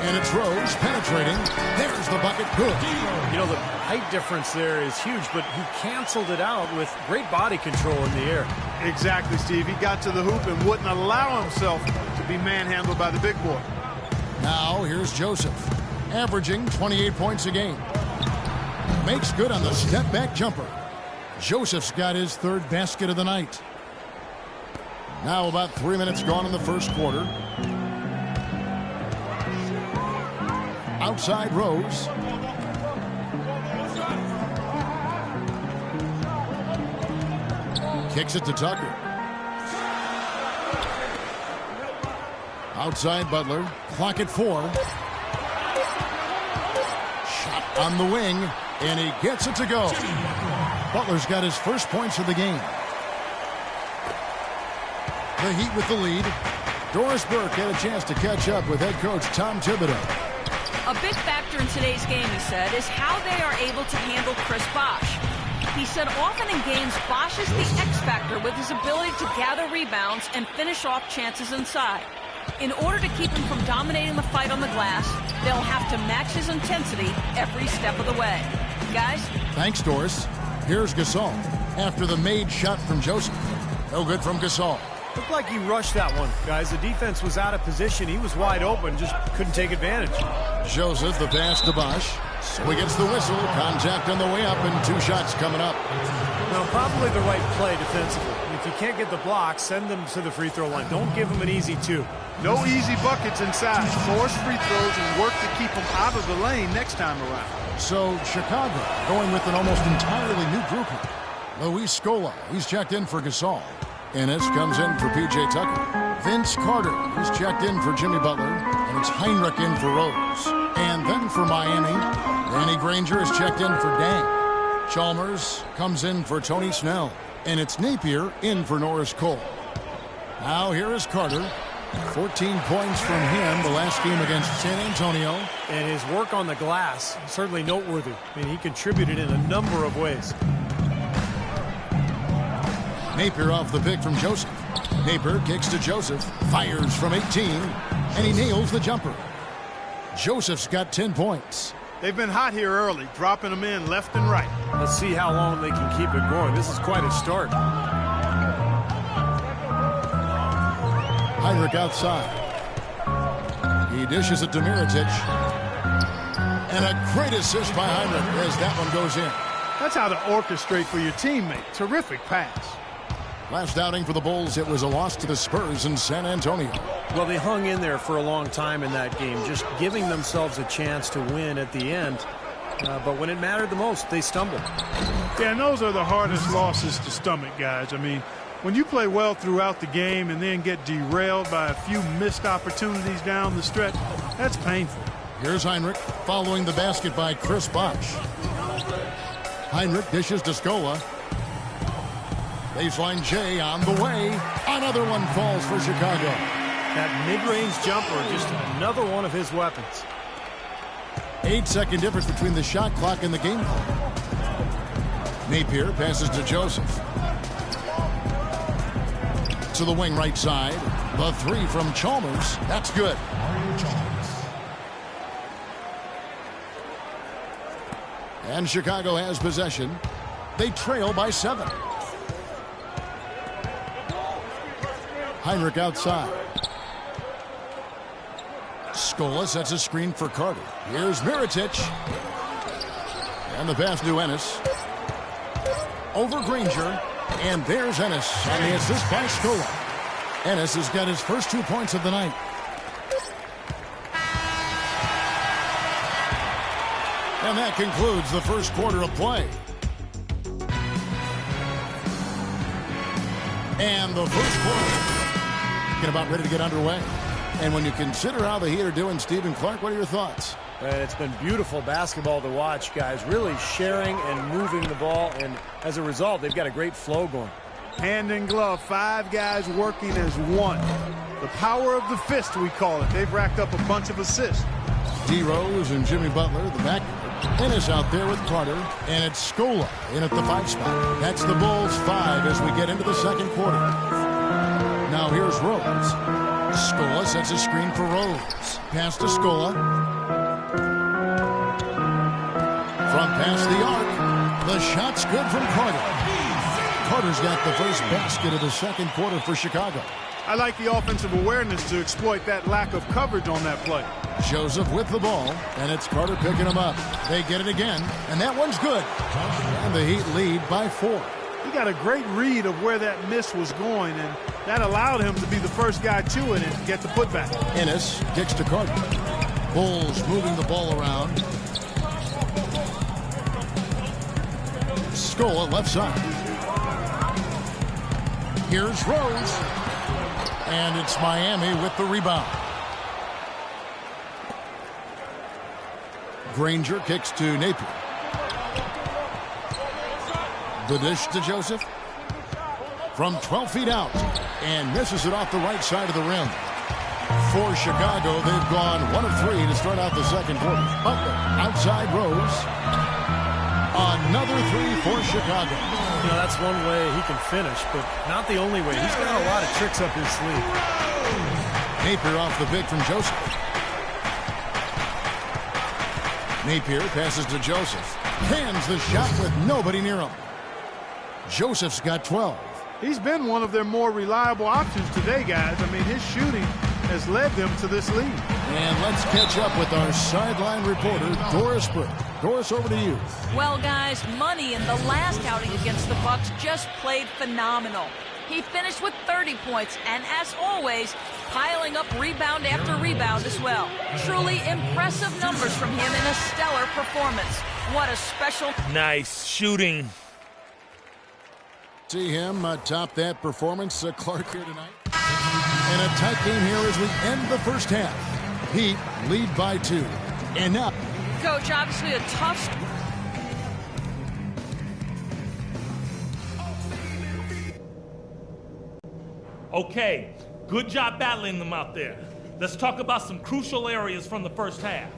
And it's Rose penetrating. There's the bucket. Good. You know, the height difference there is huge, but he canceled it out with great body control in the air. Exactly, Steve. He got to the hoop and wouldn't allow himself to be manhandled by the big boy. Now here's Joseph, averaging 28 points a game. Makes good on the step-back jumper. Joseph's got his third basket of the night. Now about 3 minutes gone in the first quarter. Outside Rose. Kicks it to Tucker. Outside Butler. Clock at 4. Shot on the wing. And he gets it to go. Butler's got his first points of the game. The Heat with the lead. Doris Burke had a chance to catch up with head coach Tom Thibodeau. A big factor in today's game, he said, is how they are able to handle Chris Bosh. He said often in games, Bosh is the X factor with his ability to gather rebounds and finish off chances inside. In order to keep him from dominating the fight on the glass, they'll have to match his intensity every step of the way. Guys? Thanks, Doris. Here's Gasol after the made shot from Joseph. No good from Gasol. Looked like he rushed that one, guys. The defense was out of position. He was wide open, just couldn't take advantage. Joseph, the pass to Bosh. So he gets the whistle. Contact on the way up and 2 shots coming up. Now, probably the right play defensively. If you can't get the block, send them to the free throw line. Don't give them an easy 2. No easy buckets inside. Force free throws and work to keep them out of the lane next time around. So Chicago going with an almost entirely new group here. Luis Scola, he's checked in for Gasol. Ennis comes in for P.J. Tucker. Vince Carter, he's checked in for Jimmy Butler. And it's Heinrich in for Rose. And then for Miami, Danny Granger is checked in for Dang. Chalmers comes in for Tony Snell. And it's Napier in for Norris Cole. Now here is Carter. 14 points from him the last game against San Antonio. And his work on the glass, certainly noteworthy. I mean, he contributed in a number of ways. Napier off the pick from Joseph. Napier kicks to Joseph, fires from 18, and he nails the jumper. Joseph's got 10 points. They've been hot here early, dropping them in left and right. Let's see how long they can keep it going. This is quite a start. Heinrich outside. He dishes it to Mirotic. And a great assist by Heinrich as that one goes in. That's how to orchestrate for your teammate. Terrific pass. Last outing for the Bulls, it was a loss to the Spurs in San Antonio. Well, they hung in there for a long time in that game, just giving themselves a chance to win at the end. But when it mattered the most, they stumbled. Yeah, and those are the hardest losses to stomach, guys. I mean, when you play well throughout the game and then get derailed by a few missed opportunities down the stretch, that's painful. Here's Heinrich following the basket by Chris Bosh. Heinrich dishes to Scola. Baseline J on the way. Another one falls for Chicago. That mid-range jumper, just another one of his weapons. 8-second difference between the shot clock and the game clock. Napier passes to Joseph. To the wing right side. The 3 from Chalmers. That's good. And Chicago has possession. They trail by 7. Heinrich outside. Scola sets a screen for Carter. Here's Mirotic. And the pass to Ennis. Over Granger. And there's Ennis on the assist by Scola. Ennis has got his first 2 points of the night. And that concludes the first quarter of play. And the first quarter getting about ready to get underway. And when you consider how the Heat are doing, Stephen Clark, what are your thoughts? It's been beautiful basketball to watch, guys. Really sharing and moving the ball. And as a result, they've got a great flow going. Hand in glove, 5 guys working as one. The power of the fist, we call it. They've racked up a bunch of assists. D. Rose and Jimmy Butler, the back. Ennis out there with Carter, and it's Scola in at the 5 spot. That's the Bulls 5 as we get into the second quarter. Now here's Rose. Scola sets a screen for Rose. Pass to Scola. From past the arc. The shot's good from Carter. Carter's got the first basket of the second quarter for Chicago. I like the offensive awareness to exploit that lack of coverage on that play. Joseph with the ball, and it's Carter picking him up. They get it again, and that one's good. And the Heat lead by 4. He got a great read of where that miss was going, and that allowed him to be the first guy to it and get the putback. Ennis kicks to Carter. Bulls moving the ball around. Scola left side. Here's Rose. And it's Miami with the rebound. Granger kicks to Napier. The dish to Joseph. From 12 feet out. And misses it off the right side of the rim. For Chicago, they've gone 1 of 3 to start out the second quarter. Butler, outside Rose. Another 3 for Chicago. You know, that's one way he can finish, but not the only way. He's got a lot of tricks up his sleeve. Napier off the pick from Joseph. Napier passes to Joseph. Hands the shot with nobody near him. Joseph's got 12. He's been one of their more reliable options today, guys. I mean, his shooting has led them to this lead. And let's catch up with our sideline reporter, Doris Burke. Doris, over to you. Well, guys, Money in the last outing against the Bucks just played phenomenal. He finished with 30 points, and as always, piling up rebound after rebound as well. Truly impressive numbers from him in a stellar performance. What a special... Nice shooting. See him top that performance, Clark, here tonight. And a tight game here as we end the first half. Heat lead by 2. And now... Coach, obviously a tough... Okay, good job battling them out there. Let's talk about some crucial areas from the first half.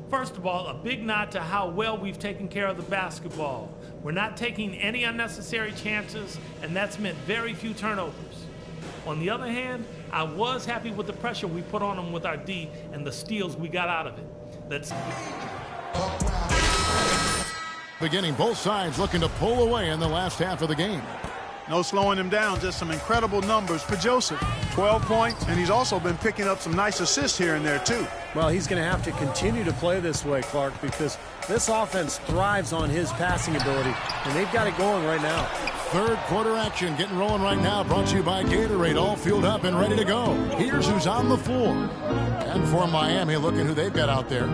First of all, a big nod to how well we've taken care of the basketball. We're not taking any unnecessary chances, and that's meant very few turnovers. On the other hand, I was happy with the pressure we put on them with our D and the steals we got out of it. Let's... Beginning, both sides looking to pull away in the last half of the game. No slowing him down, just some incredible numbers for Joseph. 12 points, and he's also been picking up some nice assists here and there, too. Well, he's going to have to continue to play this way, Clark, because this offense thrives on his passing ability, and they've got it going right now. Third quarter action getting rolling right now, brought to you by Gatorade, all fueled up and ready to go. Here's who's on the floor. And for Miami, look at who they've got out there.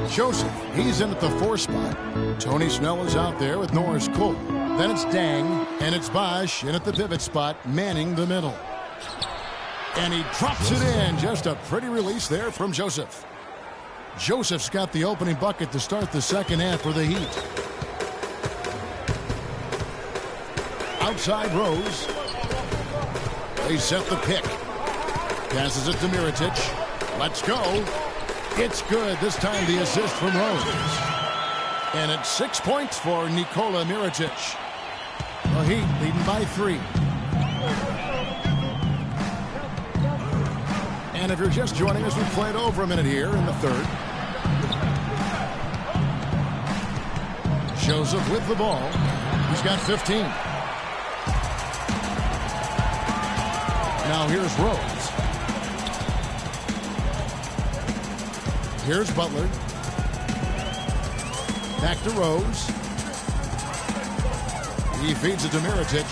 Joseph, he's in at the 4 spot. Tony Snell is out there with Norris Cole. Then it's Dang, and it's Bosch in at the pivot spot, manning the middle. And he drops it in. Just a pretty release there from Joseph. Joseph's got the opening bucket to start the second half for the Heat. Outside Rose. They set the pick. Passes it to Mirotic. Let's go. It's good. This time the assist from Rose. And it's 6 points for Nikola Mirotic. The Heat leading by 3. And if you're just joining us, we've played over a minute here in the third. Joseph with the ball. He's got 15. Now here's Rose. Here's Butler. Back to Rose. He feeds it to Mirotic.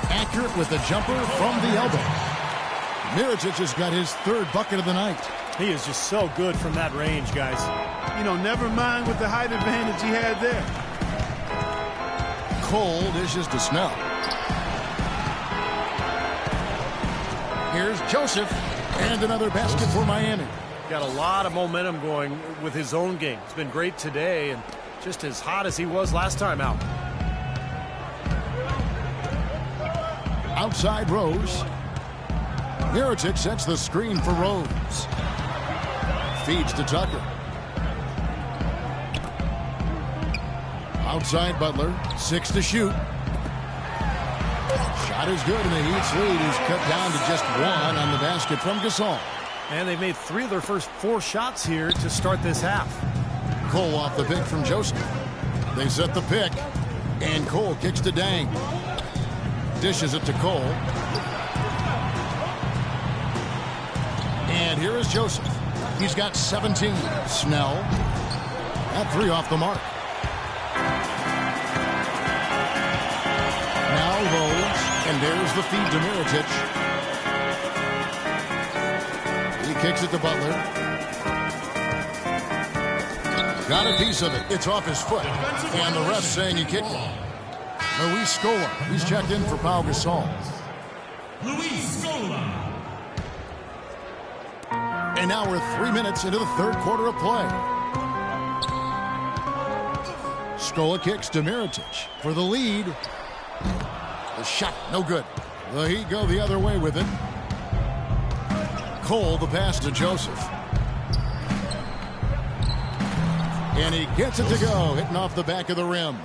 Accurate with the jumper from the elbow. Mirotic has got his 3rd bucket of the night. He is just so good from that range, guys. You know, never mind with the height advantage he had there. Cole dishes to Snell. Here's Joseph. And another basket for Miami. Got a lot of momentum going with his own game. It's been great today and just as hot as he was last time out. Outside Rose. Mirotic sets the screen for Rose. Feeds to Tucker. Outside Butler. 6 to shoot. Shot is good, and the Heat's lead is cut down to just 1 on the basket from Gasol. And they've made 3 of their first 4 shots here to start this half. Cole off the pick from Joseph. They set the pick, and Cole kicks to Dang. Dishes it to Cole. And here is Joseph. He's got 17. Snell. That 3 off the mark. Now Rose. And there's the feed to Mirotic. He kicks it to Butler. Got a piece of it. It's off his foot. And the ref saying he kicked it. Luis Scola. He's checked in for Pau Gasol. Luis Scola. And now we're 3 minutes into the third quarter of play. Scola kicks to Mirotic for the lead. The shot, no good. The Heat go the other way with it. Cole the pass to Joseph. And he gets it to go, hitting off the back of the rim.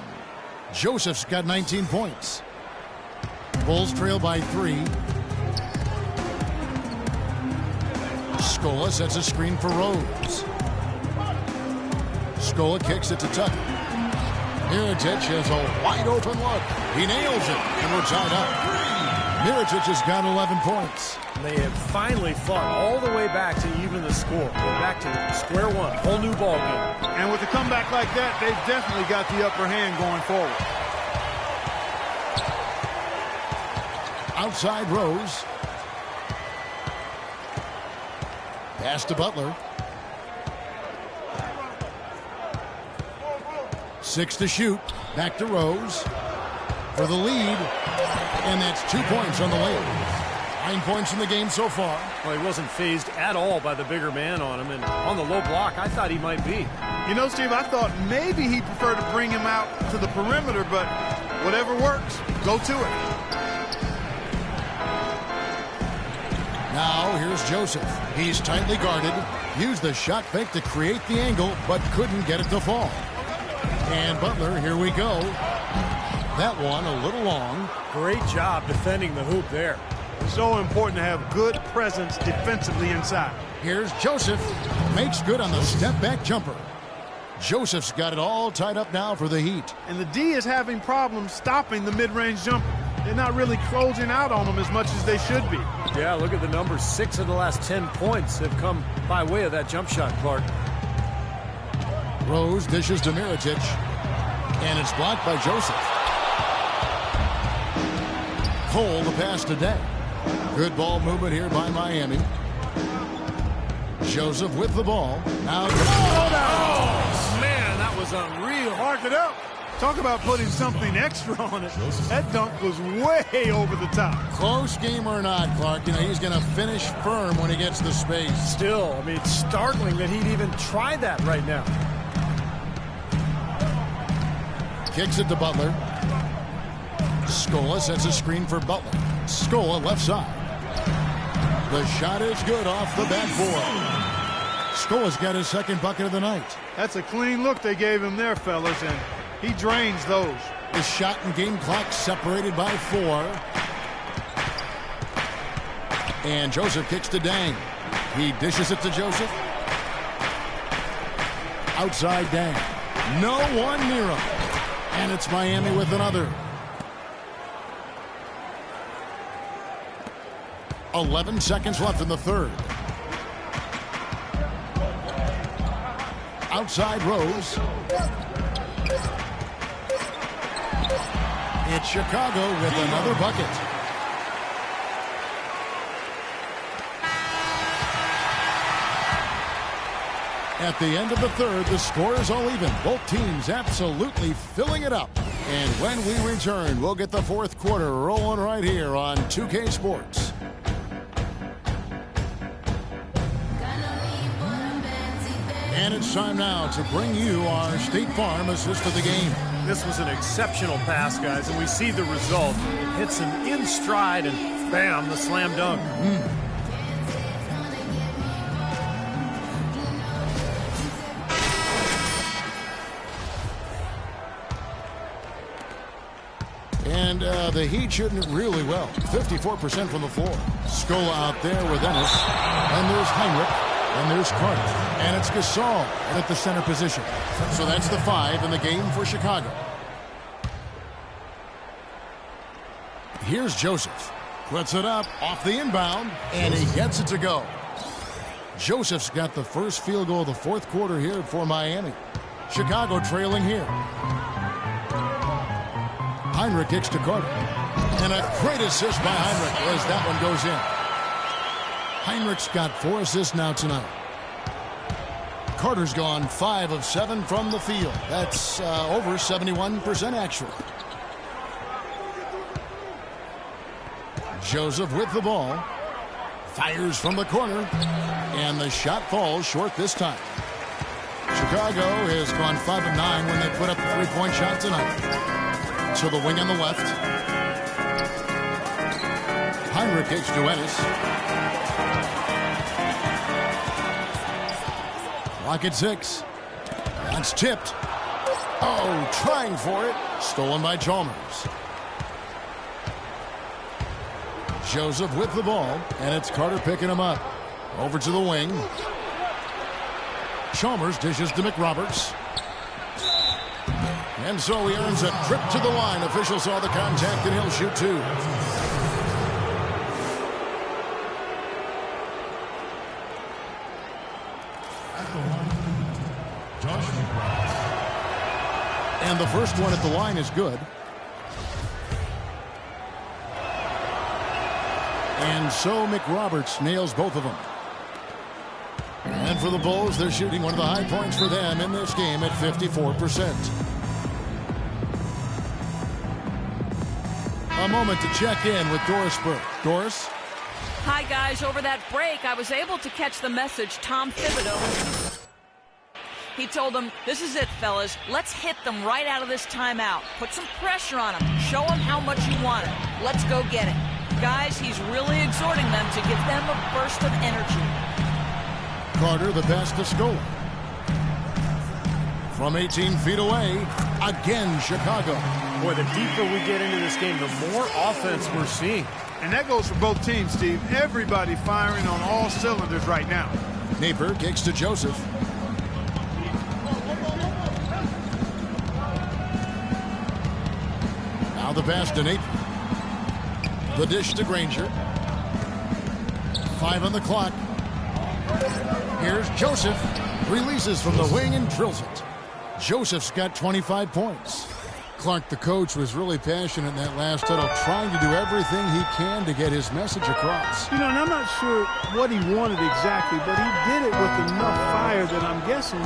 Joseph's got 19 points. Bulls trail by 3. Scola sets a screen for Rose. Scola kicks it to Tucker. Mirotic has a wide open look. He nails it, and we're tied up. Mirotic has got 11 points. They have finally fought all the way back to even the score. We're back to square one, whole new ball game. And with a comeback like that, they've definitely got the upper hand going forward. Outside Rose. Pass to Butler. 6 to shoot. Back to Rose for the lead. And that's 2 points on the layup. 9 points in the game so far. Well, he wasn't fazed at all by the bigger man on him. And on the low block, I thought he might be. You know, Steve, I thought maybe he preferred to bring him out to the perimeter, but whatever works, go to it. Now here's Joseph. He's tightly guarded. Used the shot fake to create the angle, but couldn't get it to fall. And Butler, here we go. That one a little long. Great job defending the hoop there. So important to have good presence defensively inside. Here's Joseph. Makes good on the step-back jumper. Joseph's got it all tied up now for the Heat. And the D is having problems stopping the mid-range jumper. They're not really closing out on them as much as they should be. Yeah, look at the numbers. 6 of the last 10 points have come by way of that jump shot, Clark. Rose dishes to Mirotic. And it's blocked by Joseph. Cole the pass to Day. Good ball movement here by Miami. Joseph with the ball. Now Oh, man, that was unreal. Mark it up. Talk about putting something extra on it. That dunk was way over the top. close game or not, Clark, you know, he's going to finish firm when he gets the space. Still, I mean, it's startling that he'd even try that right now. Kicks it to Butler. Scola sets a screen for Butler. Scola left side. The shot is good off the backboard. Scola's got his second bucket of the night. That's a clean look they gave him there, fellas, and he drains those. The shot and game clock separated by 4. And Joseph kicks to Dang. He dishes it to Joseph. Outside Dang. No one near him. And it's Miami with another. 11 seconds left in the third. Outside Rose. It's Chicago with another bucket. At the end of the third, the score is all even. Both teams absolutely filling it up. And when we return, we'll get the fourth quarter rolling right here on 2K Sports. And it's time now to bring you our State Farm assist of the game. This was an exceptional pass, guys, and we see the result. It hits him in stride, and bam, the slam dunk. And the Heat shooting it really well. 54% from the floor. Scola out there with Ennis. And there's Heinrich. And there's Carter. And it's Gasol at the center position. So that's the 5 in the game for Chicago. Here's Joseph. Puts it up off the inbound. And he gets it to go. Joseph's got the first field goal of the fourth quarter here for Miami. Chicago trailing here. Heinrich kicks to Carter. And a great assist by Heinrich as that one goes in. Heinrich's got 4 assists now tonight. Carter's gone 5 of 7 from the field. That's over 71% actually. Joseph with the ball. Fires from the corner. And the shot falls short this time. Chicago has gone 5 of 9 when they put up the 3-point shot tonight. To the wing on the left. Heinrich kicks to Ennis. Clock at 6. That's tipped. Oh, trying for it. Stolen by Chalmers. Joseph with the ball, and it's Carter picking him up. Over to the wing. Chalmers dishes to McRoberts. And so he earns a trip to the line. Official saw the contact, and he'll shoot 2. And the first one at the line is good. And so McRoberts nails both of them. And for the Bulls, they're shooting one of the high points for them in this game at 54%. A moment to check in with Doris Burke. Doris? Hi, guys. Over that break, I was able to catch the message Tom Thibodeau. He told them, this is it, fellas. Let's hit them right out of this timeout. Put some pressure on them. Show them how much you want it. Let's go get it. Guys, he's really exhorting them to give them a burst of energy. Carter, the pass to Scola. From 18 feet away, again Chicago. Boy, the deeper we get into this game, the more offense we're seeing. And that goes for both teams, Steve. Everybody firing on all cylinders right now. Napier kicks to Joseph. Now the pass to Napier. The dish to Granger. 5 on the clock. Here's Joseph. Releases from the wing and drills it. Joseph's got 25 points. Clark, the coach, was really passionate in that last huddle, trying to do everything he can to get his message across. You know, and I'm not sure what he wanted exactly, but he did it with enough fire that I'm guessing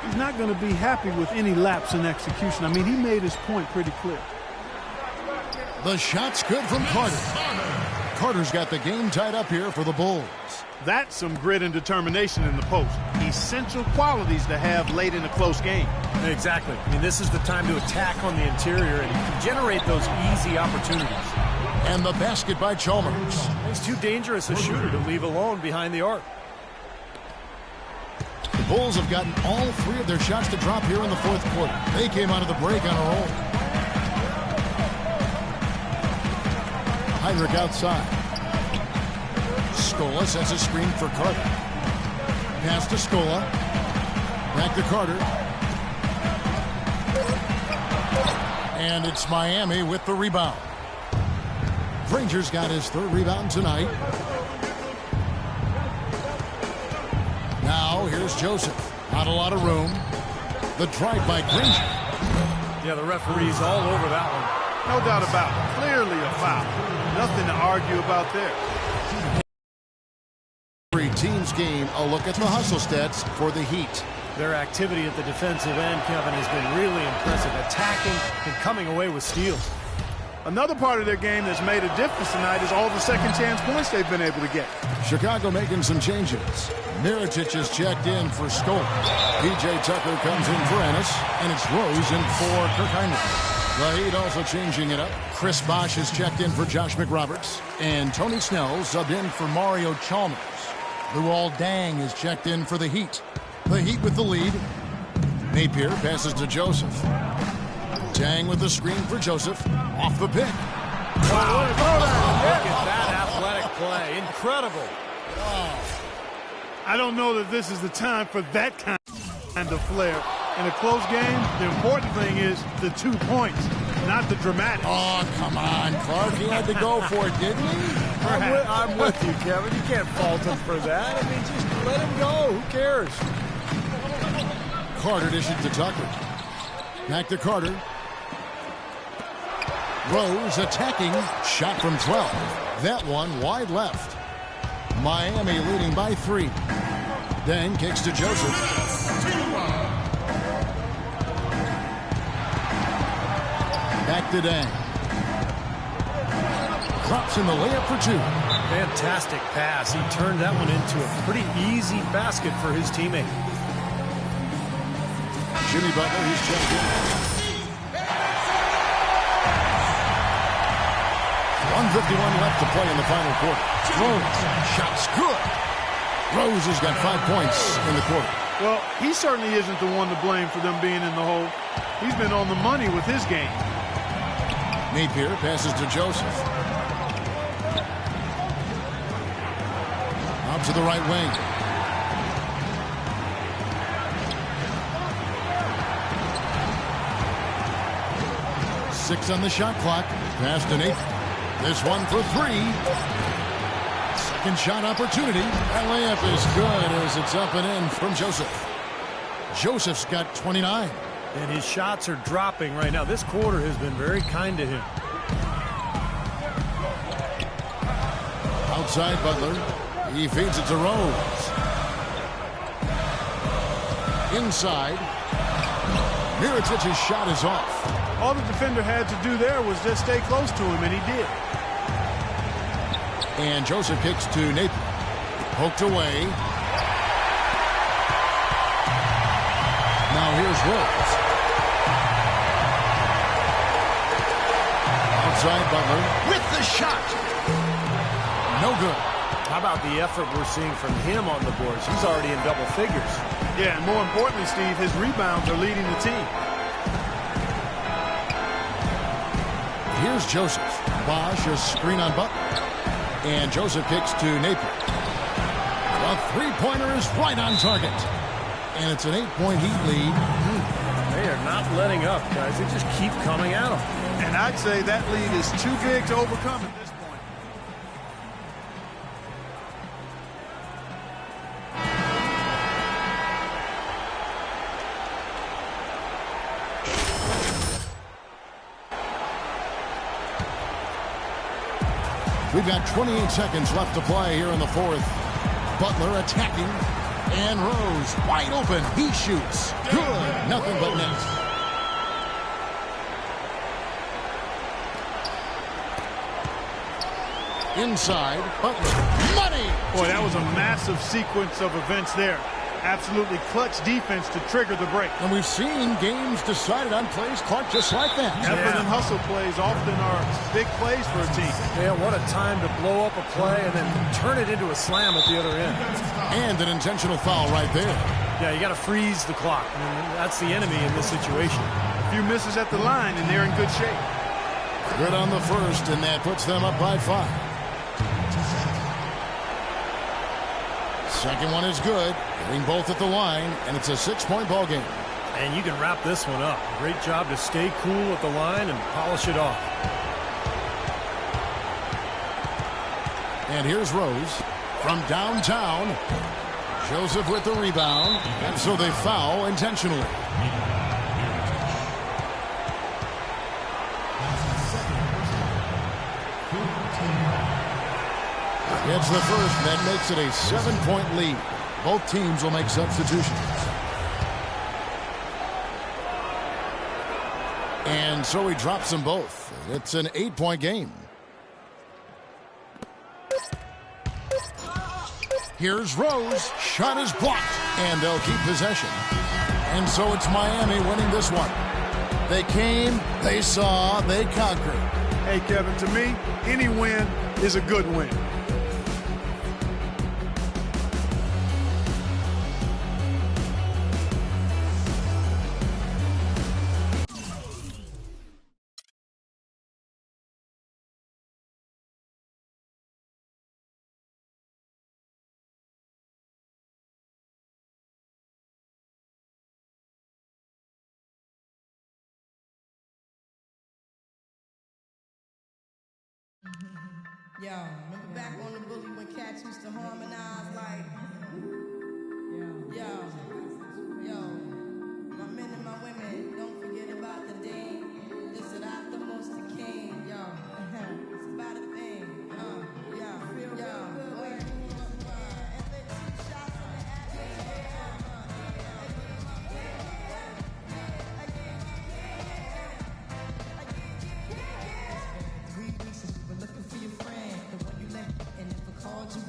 he's not going to be happy with any lapse in execution. I mean, he made his point pretty clear. The shot's good from Carter. Carter's got the game tied up here for the Bulls. That's some grit and determination in the post. Essential qualities to have late in a close game. Exactly. I mean, this is the time to attack on the interior and generate those easy opportunities. And the basket by Chalmers. He's too dangerous a shooter to leave alone behind the arc. The Bulls have gotten all 3 of their shots to drop here in the fourth quarter. They came out of the break on a roll. Heinrich outside. Scola sets a screen for Carter. Pass to Scola. Back to Carter. And it's Miami with the rebound. Granger's got his 3rd rebound tonight. Now here's Joseph. Not a lot of room. The drive by Granger. Yeah, the referee's all over that one. No doubt about it. Clearly a foul. Nothing to argue about there. Team's game, a look at the hustle stats for the Heat. Their activity at the defensive end, Kevin, has been really impressive. Attacking and coming away with steals. Another part of their game that's made a difference tonight is all the second chance points they've been able to get. Chicago making some changes. Mirotic is checked in for Scola. P.J. Tucker comes in for Ennis, and it's Rose in for Kirk Heinrich. The Heat also changing it up. Chris Bosh is checked in for Josh McRoberts, and Tony Snell subbed in for Mario Chalmers. Luol Deng is checked in for the Heat. The Heat with the lead. Napier passes to Joseph. Deng with the screen for Joseph. Off the pick. Wow. Look at that athletic play. Incredible. I don't know that this is the time for that kind of flair. In a close game, the important thing is the 2 points, not the dramatics. Oh, come on, Clark. He had to go for it, didn't he? I'm with you, Kevin. You can't fault him for that. I mean, just let him go. Who cares? Carter dishes to Tucker. Back to Carter. Rose attacking. Shot from 12. That one wide left. Miami leading by 3. Deng kicks to Joseph. Back to Deng. Drops in the layup for 2. Fantastic pass. He turned that one into a pretty easy basket for his teammate. Jimmy Butler, he's checked in. 1:51 left to play in the final quarter. Rose, shots good. Rose has got 5 points in the quarter. Well, he certainly isn't the one to blame for them being in the hole. He's been on the money with his game. Napier passes to Joseph. Out to the right wing. Six on the shot clock. Pass to Napier. This one for three. Second shot opportunity. That layup is good as it's up and in from Joseph. Joseph's got 29. And his shots are dropping right now. This quarter has been very kind to him. Outside Butler. He feeds it to Rose. Inside. Mirotic's shot is off. All the defender had to do there was just stay close to him, and he did. And Joseph kicks to Napier. Poked away. Now here's Rose. Outside Butler with the shot. No good. How about the effort we're seeing from him on the boards? He's already in double figures. Yeah, and more importantly, Steve, his rebounds are leading the team. Here's Joseph. Bosch, a screen on Butler. And Joseph kicks to Napier. A three-pointer is right on target. And it's an 8-point Heat lead. They are not letting up, guys. They just keep coming at them. And I'd say that lead is too big to overcome at this point. We've got 28 seconds left to play here in the fourth. Butler attacking. And Rose wide open. He shoots. Good. Nothing but net. Inside. Butler. Money. Boy, that was a massive sequence of events there. Absolutely clutch defense to trigger the break. And we've seen games decided on plays, Clark, just like that. Effort and hustle plays often are big plays for a team. Yeah, what a time to blow up a play and then turn it into a slam at the other end. And an intentional foul right there. Yeah, you got to freeze the clock. I mean, that's the enemy in this situation. A few misses at the line, and they're in good shape. Good on the first, and that puts them up by 5. Second one is good. Getting both at the line, and it's a 6-point ball game. And you can wrap this one up. Great job to stay cool at the line and polish it off. And here's Rose from downtown. Joseph with the rebound, and so they foul intentionally. It's the first, and that makes it a 7-point lead. Both teams will make substitutions. And so he drops them both. It's an 8-point game. Here's Rose. Shot is blocked, and they'll keep possession. And so it's Miami winning this one. They came, they saw, they conquered. Hey, Kevin, to me, any win is a good win. Yo, remember back on the bully when cats used to harmonize like, yo, my men and my women, don't forget about the day. This is not the most the king, yo. It's about a thing, Called you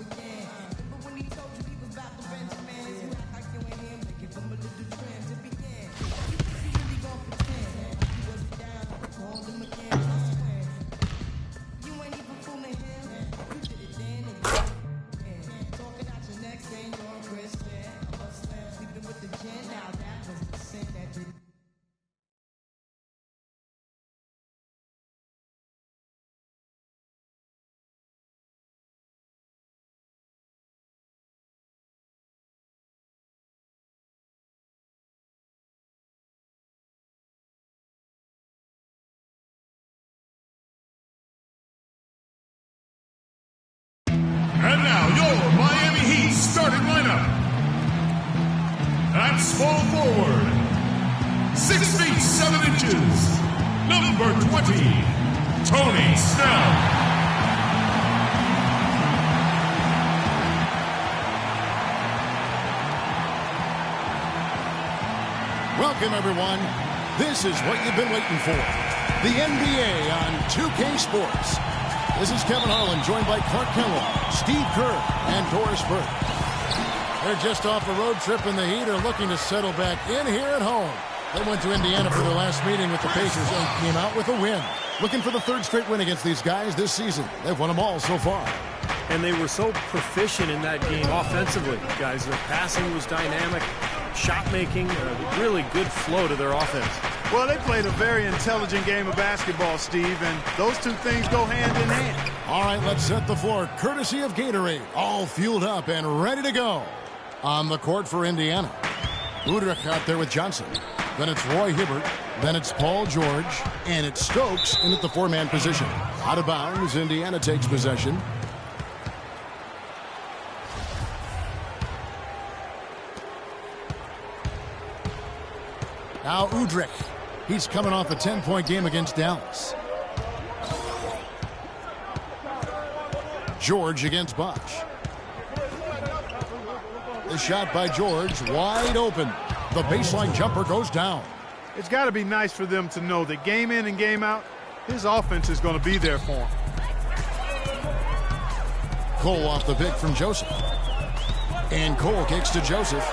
starting lineup. At small forward, 6 feet 7 inches, number 20, Tony Snell. Welcome, everyone. This is what you've been waiting for. The NBA on 2K Sports. This is Kevin Harlan, joined by Clark Kellogg, Steve Kerr, and Doris Burke. They're just off a road trip, and the Heat are looking to settle back in here at home. They went to Indiana for their last meeting with the Pacers and came out with a win. Looking for the third straight win against these guys this season. They've won them all so far. And they were so proficient in that game offensively, guys. Their passing was dynamic, shot making, really good flow to their offense. Well, they played a very intelligent game of basketball, Steve, and those two things go hand in hand. All right, let's set the floor. Courtesy of Gatorade, all fueled up and ready to go. On the court for Indiana, Udrich out there with Johnson. Then it's Roy Hibbert. Then it's Paul George. And it's Stokes in at the four-man position. Out of bounds, Indiana takes possession. Now Udrich. He's coming off a 10-point game against Dallas. George against Bosch. The shot by George, wide open. The baseline jumper goes down. It's got to be nice for them to know that game in and game out, his offense is going to be there for him. Cole off the pick from Joseph. And Cole kicks to Joseph.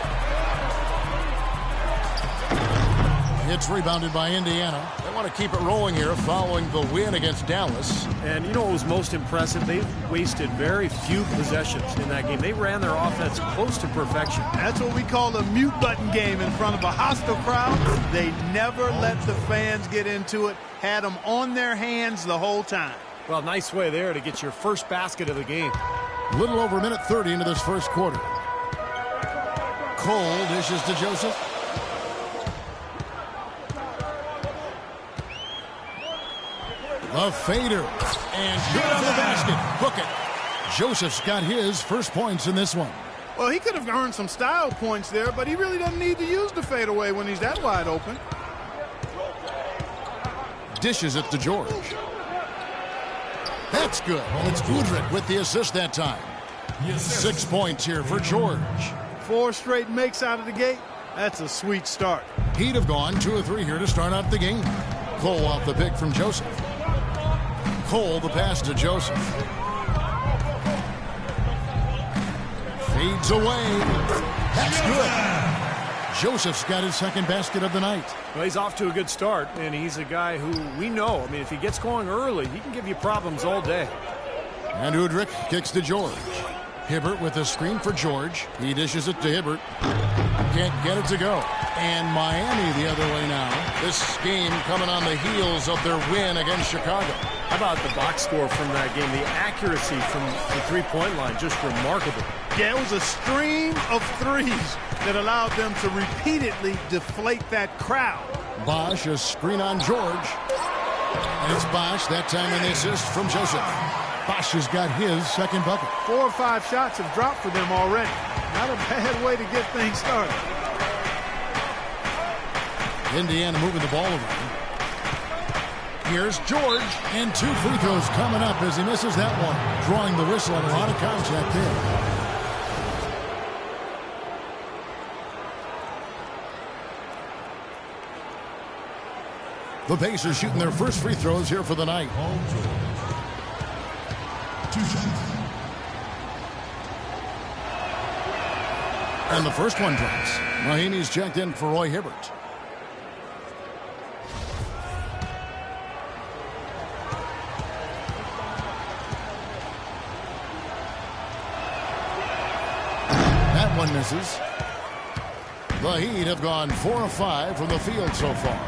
It's rebounded by Indiana. They want to keep it rolling here following the win against Dallas. And you know what was most impressive? They wasted very few possessions in that game. They ran their offense close to perfection. That's what we call a mute button game in front of a hostile crowd. They never let the fans get into it. Had them on their hands the whole time. Well, nice way there to get your first basket of the game. A little over a minute 30 into this first quarter. Cole dishes to Joseph. The fader, and good on the basket. Hook it. Joseph's got his first points in this one. Well, he could have earned some style points there, but he really doesn't need to use the fadeaway when he's that wide open. Dishes it to George. That's good. And it's Udrich with the assist that time. 6 points here for George. 4 straight makes out of the gate. That's a sweet start. He'd have gone 2 or 3 here to start out the game. Cole off the pick from Joseph. Cole the pass to Joseph. Fades away. That's good. Joseph's got his second basket of the night. Well, he's off to a good start, and he's a guy who we know. I mean, if he gets going early, he can give you problems all day. And Udrich kicks to George. Hibbert with a screen for George. He dishes it to Hibbert. Can't get it to go. And Miami the other way now. This game coming on the heels of their win against Chicago. How about the box score from that game? The accuracy from the three-point line, just remarkable. Yeah, it was a stream of threes that allowed them to repeatedly deflate that crowd. Bosch, a screen on George. And it's Bosch, that time in the assist from Joseph. Bosch has got his second bucket. 4 or 5 shots have dropped for them already. Not a bad way to get things started. Indiana moving the ball around. Here's George, and 2 free throws coming up as he misses that one. Drawing the whistle and a lot of contact there. The Pacers shooting their first free throws here for the night. 2 shots. And the first one drops. Mahinmi's checked in for Roy Hibbert. That one misses. The Heat have gone 4 of 5 from the field so far.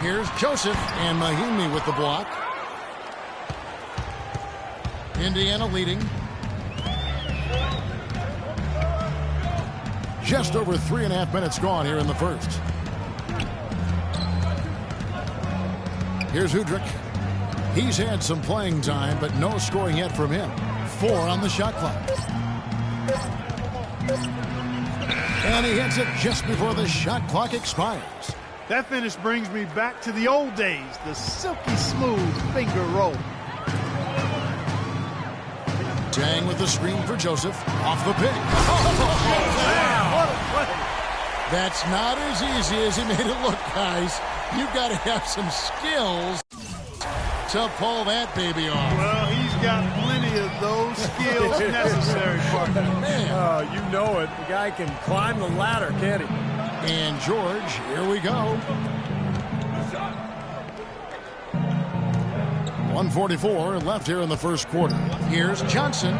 Here's Joseph, and Mahinmi with the block. Indiana leading. Just over 3.5 minutes gone here in the first. Here's Udrich. He's had some playing time, but no scoring yet from him. 4 on the shot clock. And he hits it just before the shot clock expires. That finish brings me back to the old days, the silky smooth finger roll. Tang with the screen for Joseph. Off the pick. Man, what a play. That's not as easy as he made it look, guys. You've got to have some skills to pull that baby off. Well, he's got plenty of those skills necessary, partner. Man. Oh, you know it. The guy can climb the ladder, can't he? And George, here we go. 1:44 left here in the first quarter. Here's Johnson.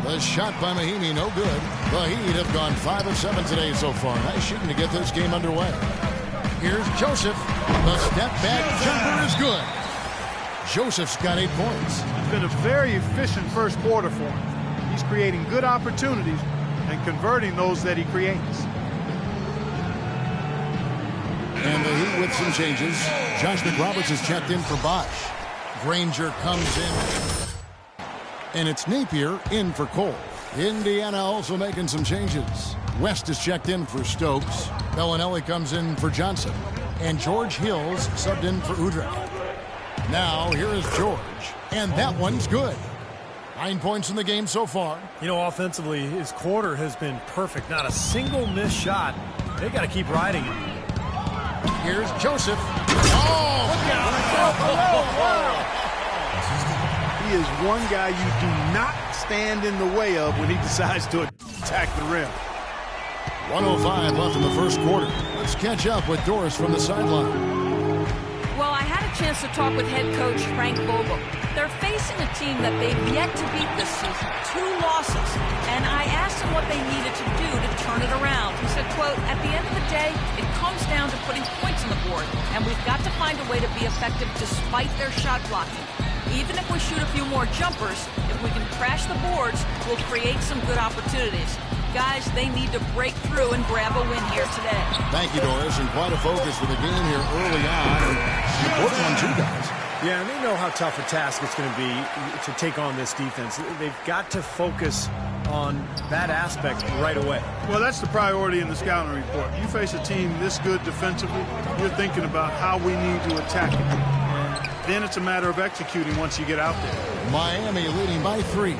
The shot by Mahimi, no good. The Heat have gone 5 of 7 today so far. Nice shooting to get this game underway. Here's Joseph. The step back jumper is good. Joseph's got 8 points. It's been a very efficient first quarter for him. He's creating good opportunities and converting those that he creates. And the Heat with some changes. Josh McRoberts is checked in for Bosch. Granger comes in. And it's Napier in for Cole. Indiana also making some changes. West is checked in for Stokes. Bellinelli comes in for Johnson. And George Hills subbed in for Udrih. Now here is George. And that one's good. 9 points in the game so far. You know, offensively, his quarter has been perfect. Not a single missed shot. They got to keep riding it. Here's Joseph. Oh! Look out! He is one guy you do not stand in the way of when he decides to attack the rim. 1:05 left in the first quarter. Let's catch up with Doris from the sideline. Well, I had a chance to talk with head coach Frank Vogel. They're facing a team that they've yet to beat this season. 2 losses. And I asked him what they needed to do to turn it around. He said, quote, at the end of the day, it comes down to putting points on the board. And we've got to find a way to be effective despite their shot blocking. Even if we shoot a few more jumpers, if we can crash the boards, we'll create some good opportunities. Guys, they need to break through and grab a win here today. Thank you, Doris, and quite a focus for the game here early on. And important one, too, guys. Yeah, and they know how tough a task it's going to be to take on this defense. They've got to focus on that aspect right away. Well, that's the priority in the scouting report. You face a team this good defensively, you're thinking about how we need to attack it. And then it's a matter of executing once you get out there. Miami leading by 3.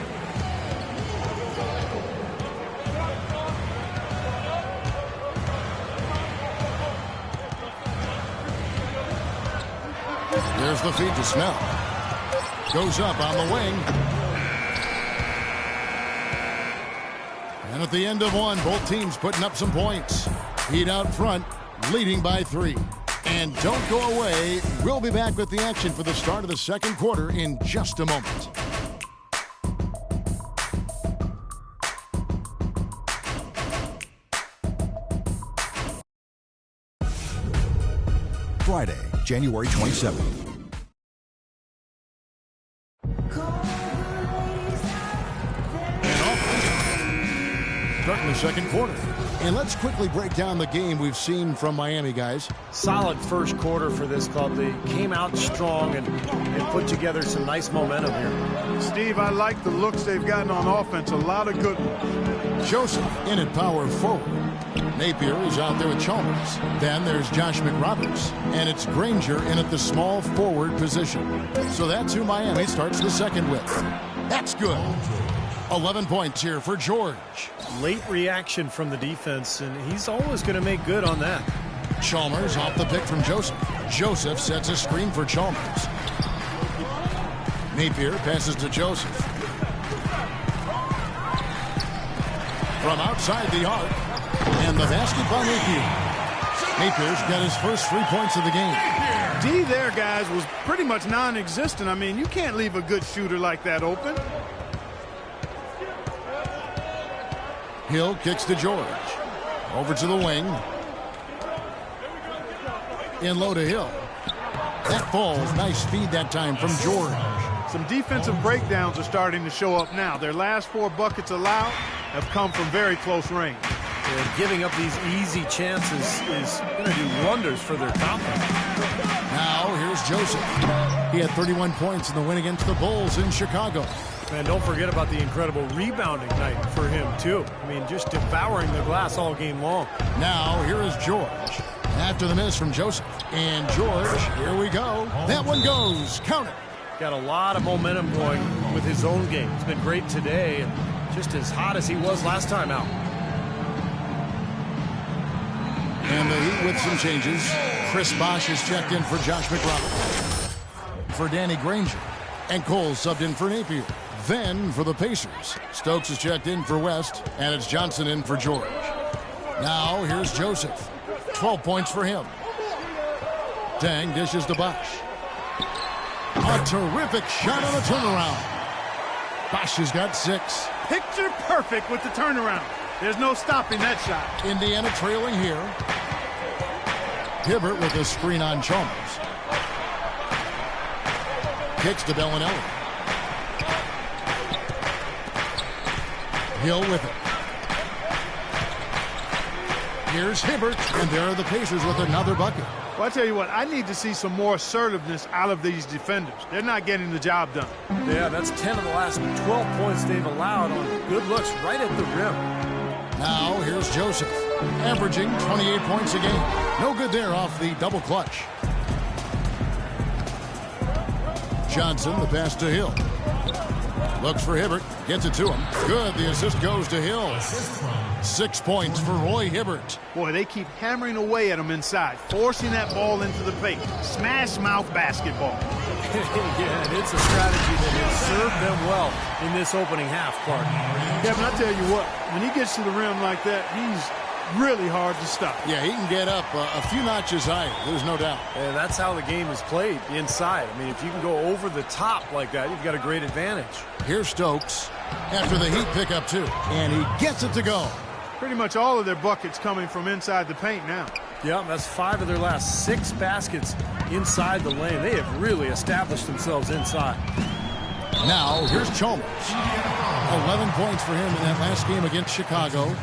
There's the feed to Snell. Goes up on the wing. And at the end of one, both teams putting up some points. Heat out front, leading by 3. And don't go away. We'll be back with the action for the start of the second quarter in just a moment. Friday, January 27th. Starting the second quarter. And let's quickly break down the game we've seen from Miami, guys. Solid first quarter for this club. They came out strong and put together some nice momentum here. Steve, I like the looks they've gotten on offense. A lot of good ones. Joseph in at power forward. Napier is out there with Chalmers. Then there's Josh McRoberts. And it's Granger in at the small forward position. So that's who Miami starts the second with. That's good. 11 points here for George. Late reaction from the defense, and he's always going to make good on that. Chalmers off the pick from Joseph. Joseph sets a screen for Chalmers. Napier passes to Joseph. From outside the arc. And the basket by Napier. Napier's got his first 3 points of the game. D there, guys, was pretty much non-existent. I mean, you can't leave a good shooter like that open. Hill kicks to George. Over to the wing. In low to Hill. That falls. Nice speed that time from George. Some defensive breakdowns are starting to show up now. Their last 4 buckets allowed have come from very close range. And giving up these easy chances is going to do wonders for their confidence. Now here's Joseph. He had 31 points in the win against the Bulls in Chicago. And don't forget about the incredible rebounding night for him, too. I mean, just devouring the glass all game long. Now, here is George. After the miss from Joseph. And George, here we go. That one goes. Count it. Got a lot of momentum going with his own game. It's been great today and just as hot as he was last time out. And the Heat with some changes. Chris Bosh is checked in for Josh McRoberts. For Danny Granger. And Cole subbed in for Napier. Then for the Pacers, Stokes is checked in for West, and it's Johnson in for George. Now here's Joseph. 12 points for him. Dang dishes to Bosh. A terrific shot on the turnaround. Bosh has got 6. Picture perfect with the turnaround. There's no stopping that shot. Indiana trailing here. Hibbert with a screen on Chalmers. Kicks to Bellinelli. Hill with it. Here's Hibbert, and there are the Pacers with another bucket. Well, I tell you what, I need to see some more assertiveness out of these defenders. They're not getting the job done. Yeah, that's 10 of the last 12 points they've allowed on good looks right at the rim. Now, here's Joseph, averaging 28 points a game. No good there off the double clutch. Johnson, the pass to Hill. Looks for Hibbert, gets it to him. Good, the assist goes to Hill. 6 points for Roy Hibbert. Boy, they keep hammering away at him inside, forcing that ball into the paint. Smash mouth basketball. Yeah, and it's a strategy that has served them well in this opening half, Clark. Kevin, I tell you what, when he gets to the rim like that, he's really hard to stop. Yeah, he can get up a few notches higher, there's no doubt. And that's how the game is played, inside. I mean, if you can go over the top like that, you've got a great advantage. Here's Stokes after the Heat pick up 2, and he gets it to go. Pretty much all of their buckets coming from inside the paint now. Yeah, that's 5 of their last 6 baskets inside the lane. They have really established themselves inside. Now, here's Chalmers. 11 points for him in that last game against Chicago.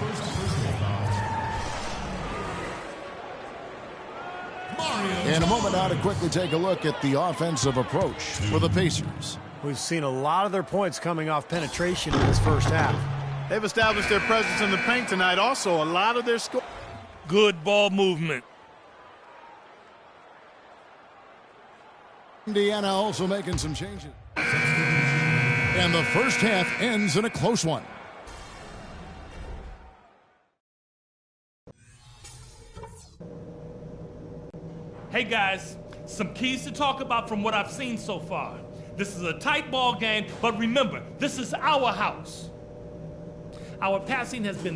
In a moment now to quickly take a look at the offensive approach for the Pacers. We've seen a lot of their points coming off penetration in this first half. They've established their presence in the paint tonight. Also, a lot of their score. Good ball movement. Indiana also making some changes. And the first half ends in a close one. Hey guys, some keys to talk about from what I've seen so far. This is a tight ball game, but remember, this is our house. Our passing has been...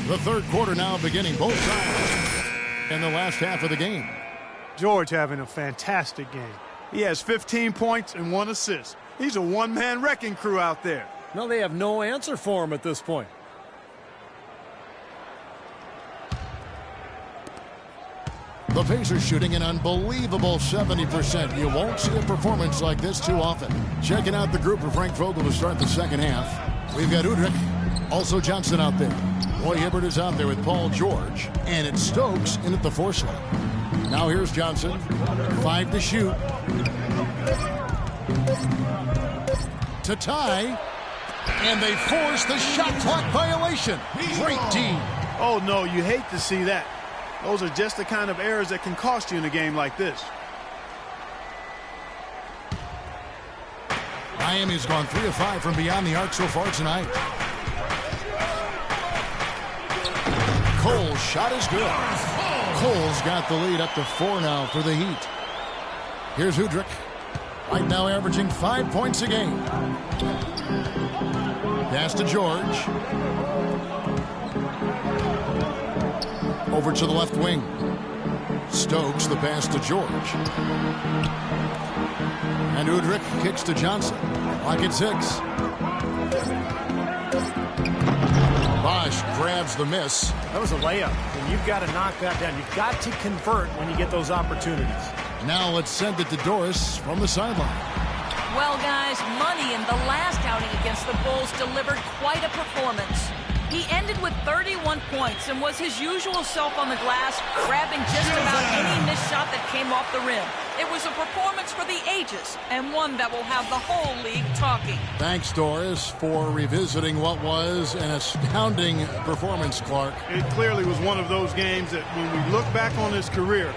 The third quarter now beginning, both sides in the last half of the game. George having a fantastic game. He has 15 points and 1 assist. He's a one-man wrecking crew out there. No, they have no answer for him at this point. The Pacers shooting an unbelievable 70%. You won't see a performance like this too often. Checking out the group for Frank Vogel to start the second half. We've got Udrich, also Johnson out there. Roy Hibbert is out there with Paul George. And it's Stokes in at the 4 slot. Now here's Johnson. 5 to shoot. To tie. And they force the shot clock violation. Great team. Oh, no, you hate to see that. Those are just the kind of errors that can cost you in a game like this. Miami's gone 3 of 5 from beyond the arc so far tonight. Cole's shot is good. Cole's got the lead up to 4 now for the Heat. Here's Udrich. Right now averaging 5 points a game. Pass to George. Over to the left wing. Stokes, the pass to George. And Udrich kicks to Johnson. Clock at 6. Bosh grabs the miss. That was a layup, and you've got to knock that down. You've got to convert when you get those opportunities. Now let's send it to Doris from the sideline. Well, guys, Money in the last outing against the Bulls delivered quite a performance. He ended with 31 points and was his usual self on the glass, grabbing just about any missed shot that came off the rim. It was a performance for the ages, and one that will have the whole league talking. Thanks, Doris, for revisiting what was an astounding performance, Clark. It clearly was one of those games that when we look back on his career,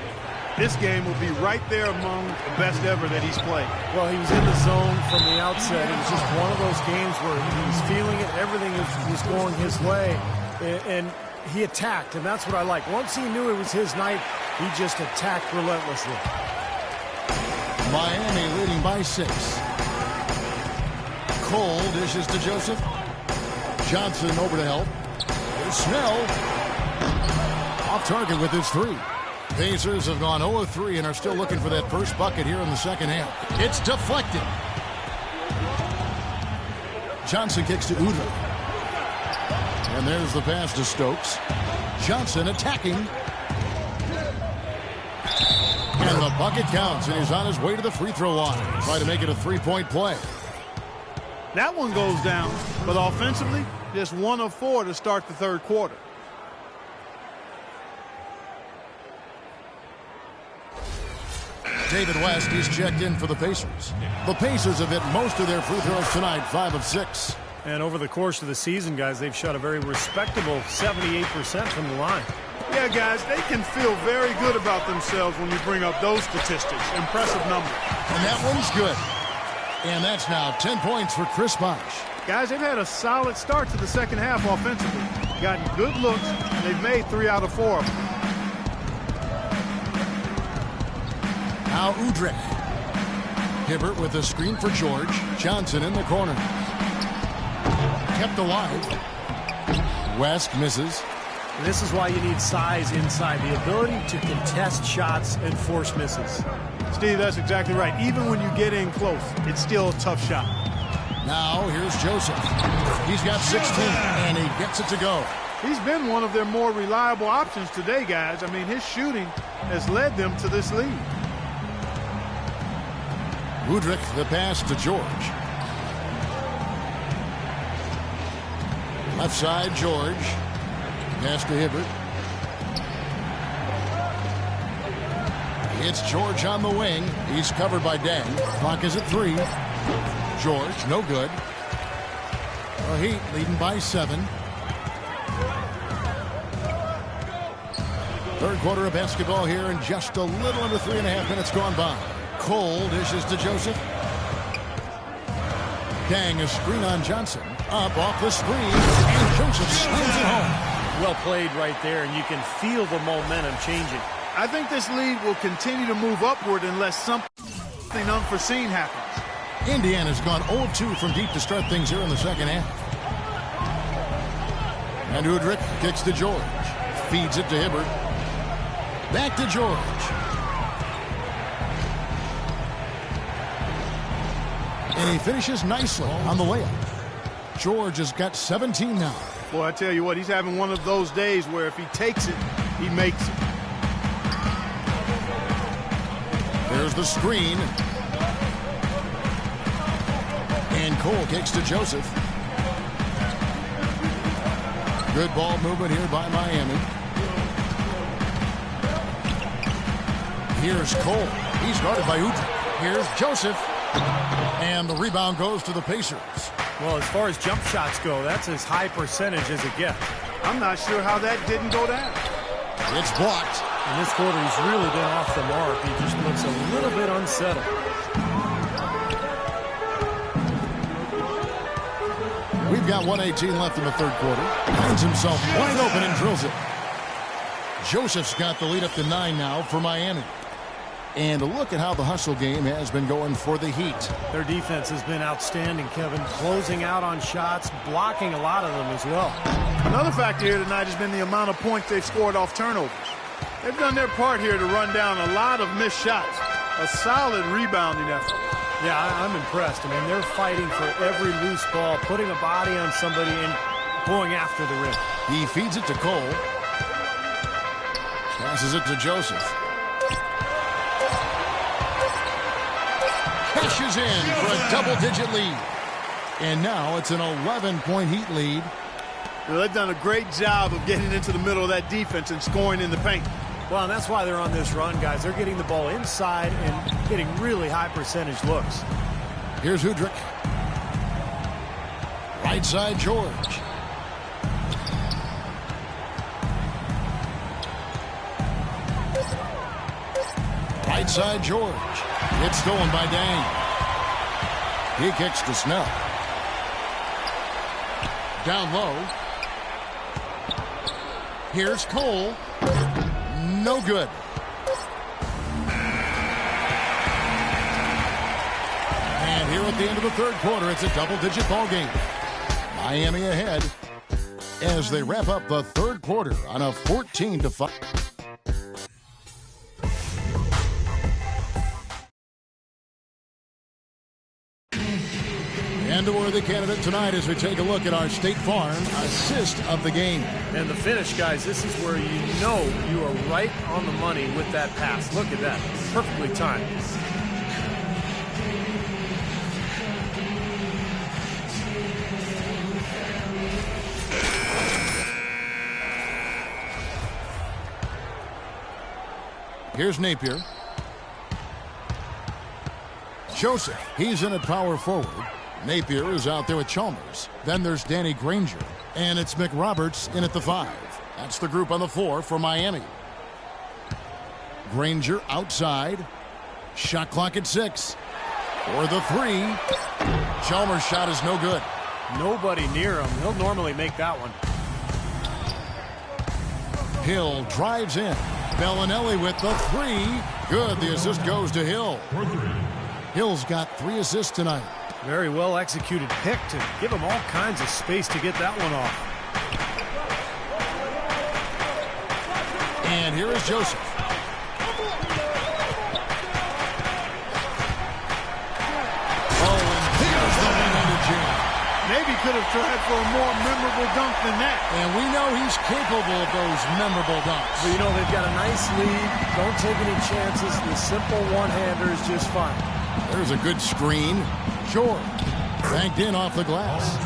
this game will be right there among the best ever that he's played. Well, he was in the zone from the outset. It was just one of those games where he was feeling it. Everything was going his way, and he attacked, and that's what I like. Once he knew it was his night, he just attacked relentlessly. Miami leading by 6. Cole dishes to Joseph. Johnson over to help. Here's Snell. Off target with his 3. Pacers have gone 0 of 3 and are still looking for that first bucket here in the second half. It's deflected. Johnson kicks to Udrih. And there's the pass to Stokes. Johnson attacking. And the bucket counts, and he's on his way to the free throw line. Try to make it a 3-point play. That one goes down, but offensively, just 1 of 4 to start the third quarter. David West is checked in for the Pacers. The Pacers have hit most of their free throws tonight, 5 of 6. And over the course of the season, guys, they've shot a very respectable 78% from the line. Yeah, guys, they can feel very good about themselves when you bring up those statistics. Impressive number. And that one's good. And that's now 10 points for Chris Bosh. Guys, they've had a solid start to the second half offensively. Gotten good looks, and they've made 3 out of 4 of them. Now Udrih. Hibbert with a screen for George. Johnson in the corner. Kept alive. West misses. This is why you need size inside, the ability to contest shots and force misses. Steve, that's exactly right. Even when you get in close, it's still a tough shot. Now here's Joseph. He's got 16, and he gets it to go. He's been one of their more reliable options today, guys. I mean, his shooting has led them to this lead. Udrih, the pass to George. Left side, George. Pass to Hibbert. It's George on the wing. He's covered by Dang. Clock is at 3. George, no good. The Heat leading by 7. Third quarter of basketball here, and just a little under 3.5 minutes gone by. Cole dishes to Joseph. Dang, a screen on Johnson. Up off the screen, and Joseph slams it home. Well played right there, and you can feel the momentum changing. I think this lead will continue to move upward unless something unforeseen happens. Indiana's gone 0-2 from deep to start things here in the second half. And Udrih kicks to George. Feeds it to Hibbert. Back to George. And he finishes nicely on the layup. George has got 17 now. Boy, I tell you what, he's having one of those days where if he takes it, he makes it. There's the screen. And Cole kicks to Joseph. Good ball movement here by Miami. Here's Cole. He's guarded by Udrih. Here's Joseph. And the rebound goes to the Pacers. Well, as far as jump shots go, that's as high percentage as it gets. I'm not sure how that didn't go down. It's blocked. In this quarter, he's really been off the mark. He just looks a little bit unsettled. We've got 1:18 left in the third quarter. Finds himself wide open and drills it. Joseph's got the lead up to 9 now for Miami. And look at how the hustle game has been going for the Heat. Their defense has been outstanding, Kevin. Closing out on shots, blocking a lot of them as well. Another factor here tonight has been the amount of points they've scored off turnovers. They've done their part here to run down a lot of missed shots. A solid rebounding effort. Yeah, I'm impressed. I mean, they're fighting for every loose ball, putting a body on somebody and going after the rim. He feeds it to Cole. Passes it to Joseph. Cashes in for a double-digit lead. And now it's an 11-point Heat lead. Well, they've done a great job of getting into the middle of that defense and scoring in the paint. Well, and that's why they're on this run, guys. They're getting the ball inside and getting really high percentage looks. Here's Hudrick. Right side, George. Right side, George. It's stolen by Dang. He kicks to Snell. Down low. Here's Cole. No good. And here at the end of the third quarter, it's a double-digit ball game. Miami ahead as they wrap up the third quarter on a 14-5. And a worthy candidate tonight as we take a look at our State Farm assist of the game. And the finish, guys, this is where you know you are right on the money with that pass. Look at that. Perfectly timed. Here's Napier. Joseph, he's in at power forward. Napier is out there with Chalmers. Then there's Danny Granger. And it's McRoberts in at the 5. That's the group on the floor for Miami. Granger outside. Shot clock at 6. For the 3. Chalmers' shot is no good. Nobody near him. He'll normally make that one. Hill drives in. Bellinelli with the 3. Good. The assist goes to Hill. Hill's got 3 assists tonight. Very well executed pick to give him all kinds of space to get that one off. And here is Joseph. Oh, and here's the one-handed jam. Maybe could have tried for a more memorable dunk than that. And we know he's capable of those memorable dunks. But, you know, they've got a nice lead. Don't take any chances. The simple one-hander is just fine. There's a good screen. George banked in off the glass.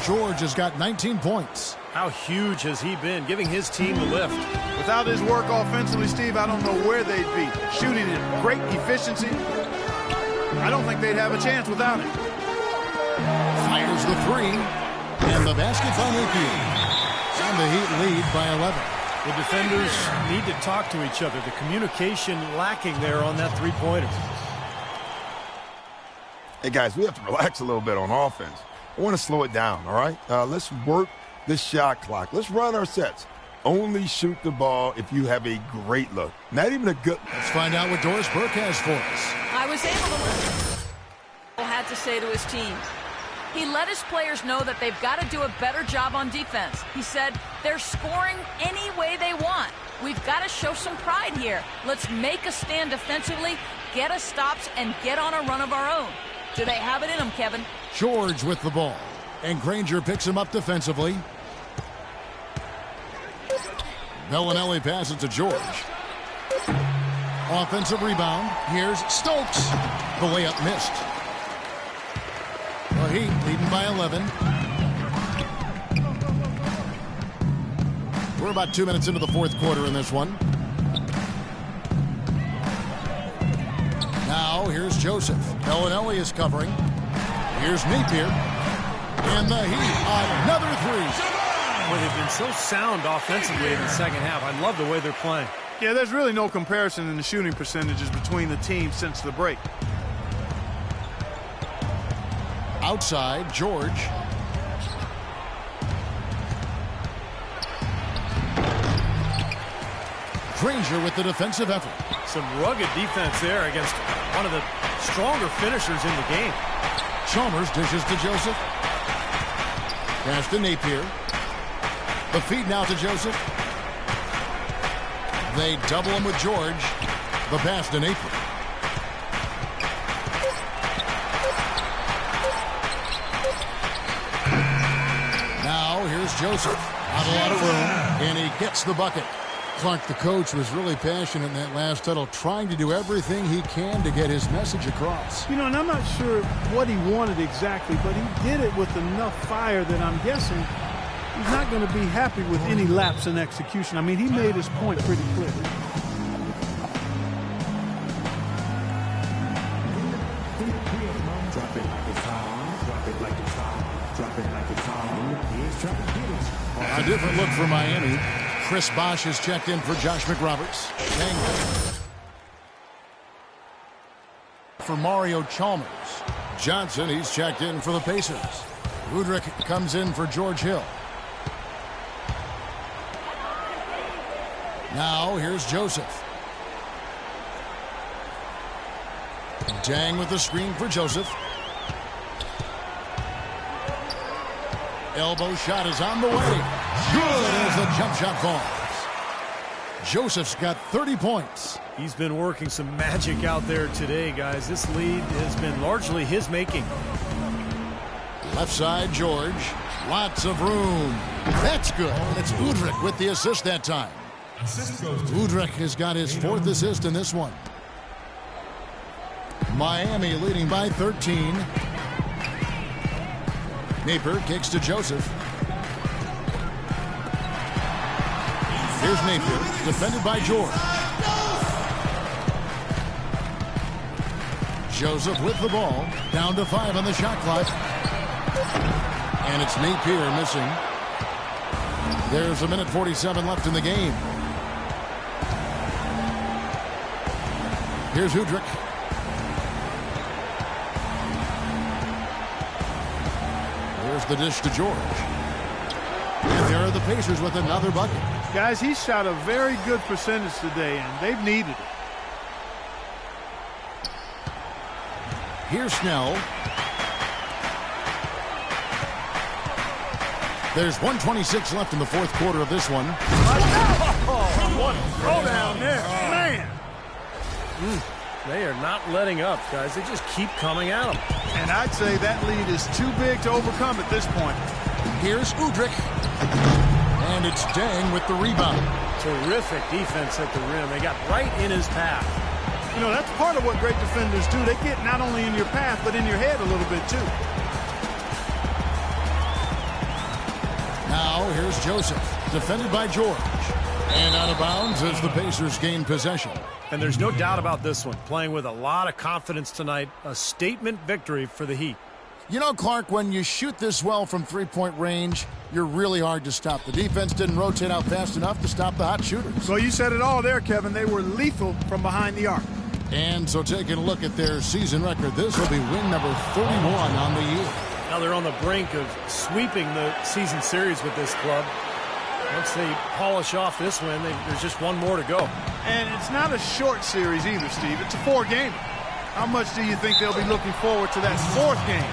George has got 19 points. How huge has he been, giving his team the lift? Without his work offensively, Steve, I don't know where they'd be. Shooting at great efficiency. I don't think they'd have a chance without it. Fires the 3. And the basket by Napier. And the Heat lead by 11. The defenders need to talk to each other. The communication lacking there on that three-pointer. Hey, guys, we have to relax a little bit on offense. I want to slow it down, all right? Let's work this shot clock. Let's run our sets. Only shoot the ball if you have a great look. Not even a good... Let's find out what Doris Burke has for us. I was able to listen. Had to say to his team. He let his players know that they've got to do a better job on defense. He said, they're scoring any way they want. We've got to show some pride here. Let's make a stand defensively, get us stops, and get on a run of our own. Do they have it in them, Kevin? George with the ball. And Granger picks him up defensively. Bellinelli passes to George. Offensive rebound. Here's Stokes. The layup missed. The Heat leading by 11. We're about 2 minutes into the fourth quarter in this one. Now here's Joseph. Bellinelli is covering. Here's Napier. And the Heat, another 3. Well, they've been so sound offensively in the second half. I love the way they're playing. Yeah, there's really no comparison in the shooting percentages between the teams since the break. Outside, George. Granger with the defensive effort. Some rugged defense there against one of the stronger finishers in the game. Chalmers dishes to Joseph. Pass to Napier. The feed now to Joseph. They double him with George. The pass to Napier. Now here's Joseph. Not a lot of room, and he gets the bucket. Clark, the coach, was really passionate in that last huddle, trying to do everything he can to get his message across. You know, and I'm not sure what he wanted exactly, but he did it with enough fire that I'm guessing he's not going to be happy with any lapse in execution. I mean, he made his point pretty clear. A different look for Miami. Chris Bosh has checked in for Josh McRoberts. For Mario Chalmers. Johnson, he's checked in for the Pacers. Udrich comes in for George Hill. Now here's Joseph. Dang with the screen for Joseph. Elbow shot is on the way. Good as the jump shot falls. Joseph's got 30 points. He's been working some magic out there today, guys. This lead has been largely his making. Left side, George. Lots of room. That's good. It's Udrich with the assist that time. Udrich has got his 4th assist in this one. Miami leading by 13. Napier kicks to Joseph. Here's Napier, defended by George. Joseph with the ball, down to 5 on the shot clock. And it's Napier missing. There's 1:47 left in the game. Here's Udrich. There's the dish to George. And there are the Pacers with another bucket. Guys, he shot a very good percentage today, and they've needed it. Here's Snell. There's 1:26 left in the 4th quarter of this one. Oh, what a throwdown there, man. They are not letting up, guys. They just keep coming at them. And I'd say that lead is too big to overcome at this point. Here's Udrich. And it's Dang with the rebound. Terrific defense at the rim. They got right in his path. You know, that's part of what great defenders do. They get not only in your path, but in your head a little bit, too. Now, here's Joseph, defended by George. And out of bounds as the Pacers gain possession. And there's no doubt about this one. Playing with a lot of confidence tonight. A statement victory for the Heat. You know, Clark, when you shoot this well from three-point range, you're really hard to stop. The defense didn't rotate out fast enough to stop the hot shooters. So you said it all there, Kevin. They were lethal from behind the arc. And so taking a look at their season record, this will be win number 31 on the year. Now they're on the brink of sweeping the season series with this club. Once they polish off this win, there's just one more to go. And it's not a short series either, Steve. It's a 4-gamer. How much do you think they'll be looking forward to that 4th game?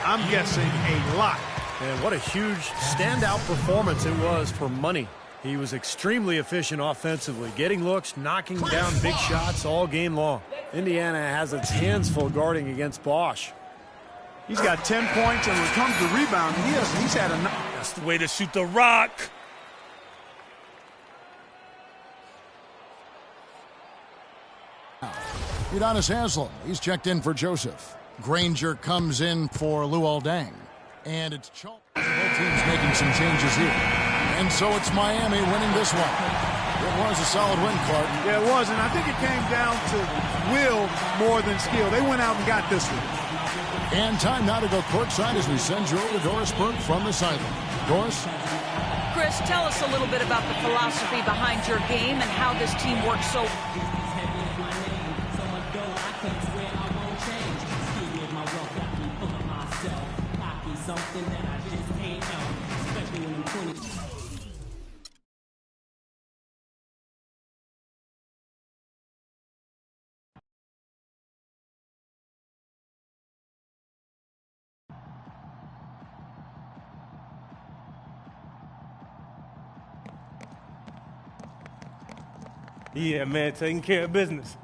I'm guessing a lot. And what a huge standout performance it was for Money. He was extremely efficient offensively, getting looks, knocking down big shots all game long. Indiana has its hands full guarding against Bosh. He's got 10 points, and when it comes to rebounding, he's had a... That's the way to shoot the rock. Udonis Haslem, he's checked in for Joseph. Granger comes in for Luol Deng. And it's Both teams making some changes here. And so it's Miami winning this one. It was a solid win, Clark. Yeah, it was, and I think it came down to will more than skill. They went out and got this one. And time now to go courtside as we send you over to Doris Burke from the sideline. Doris? Chris, tell us a little bit about the philosophy behind your game and how this team works so... Something that I just can't help, especially when I'm 20. Yeah, man, taking care of business.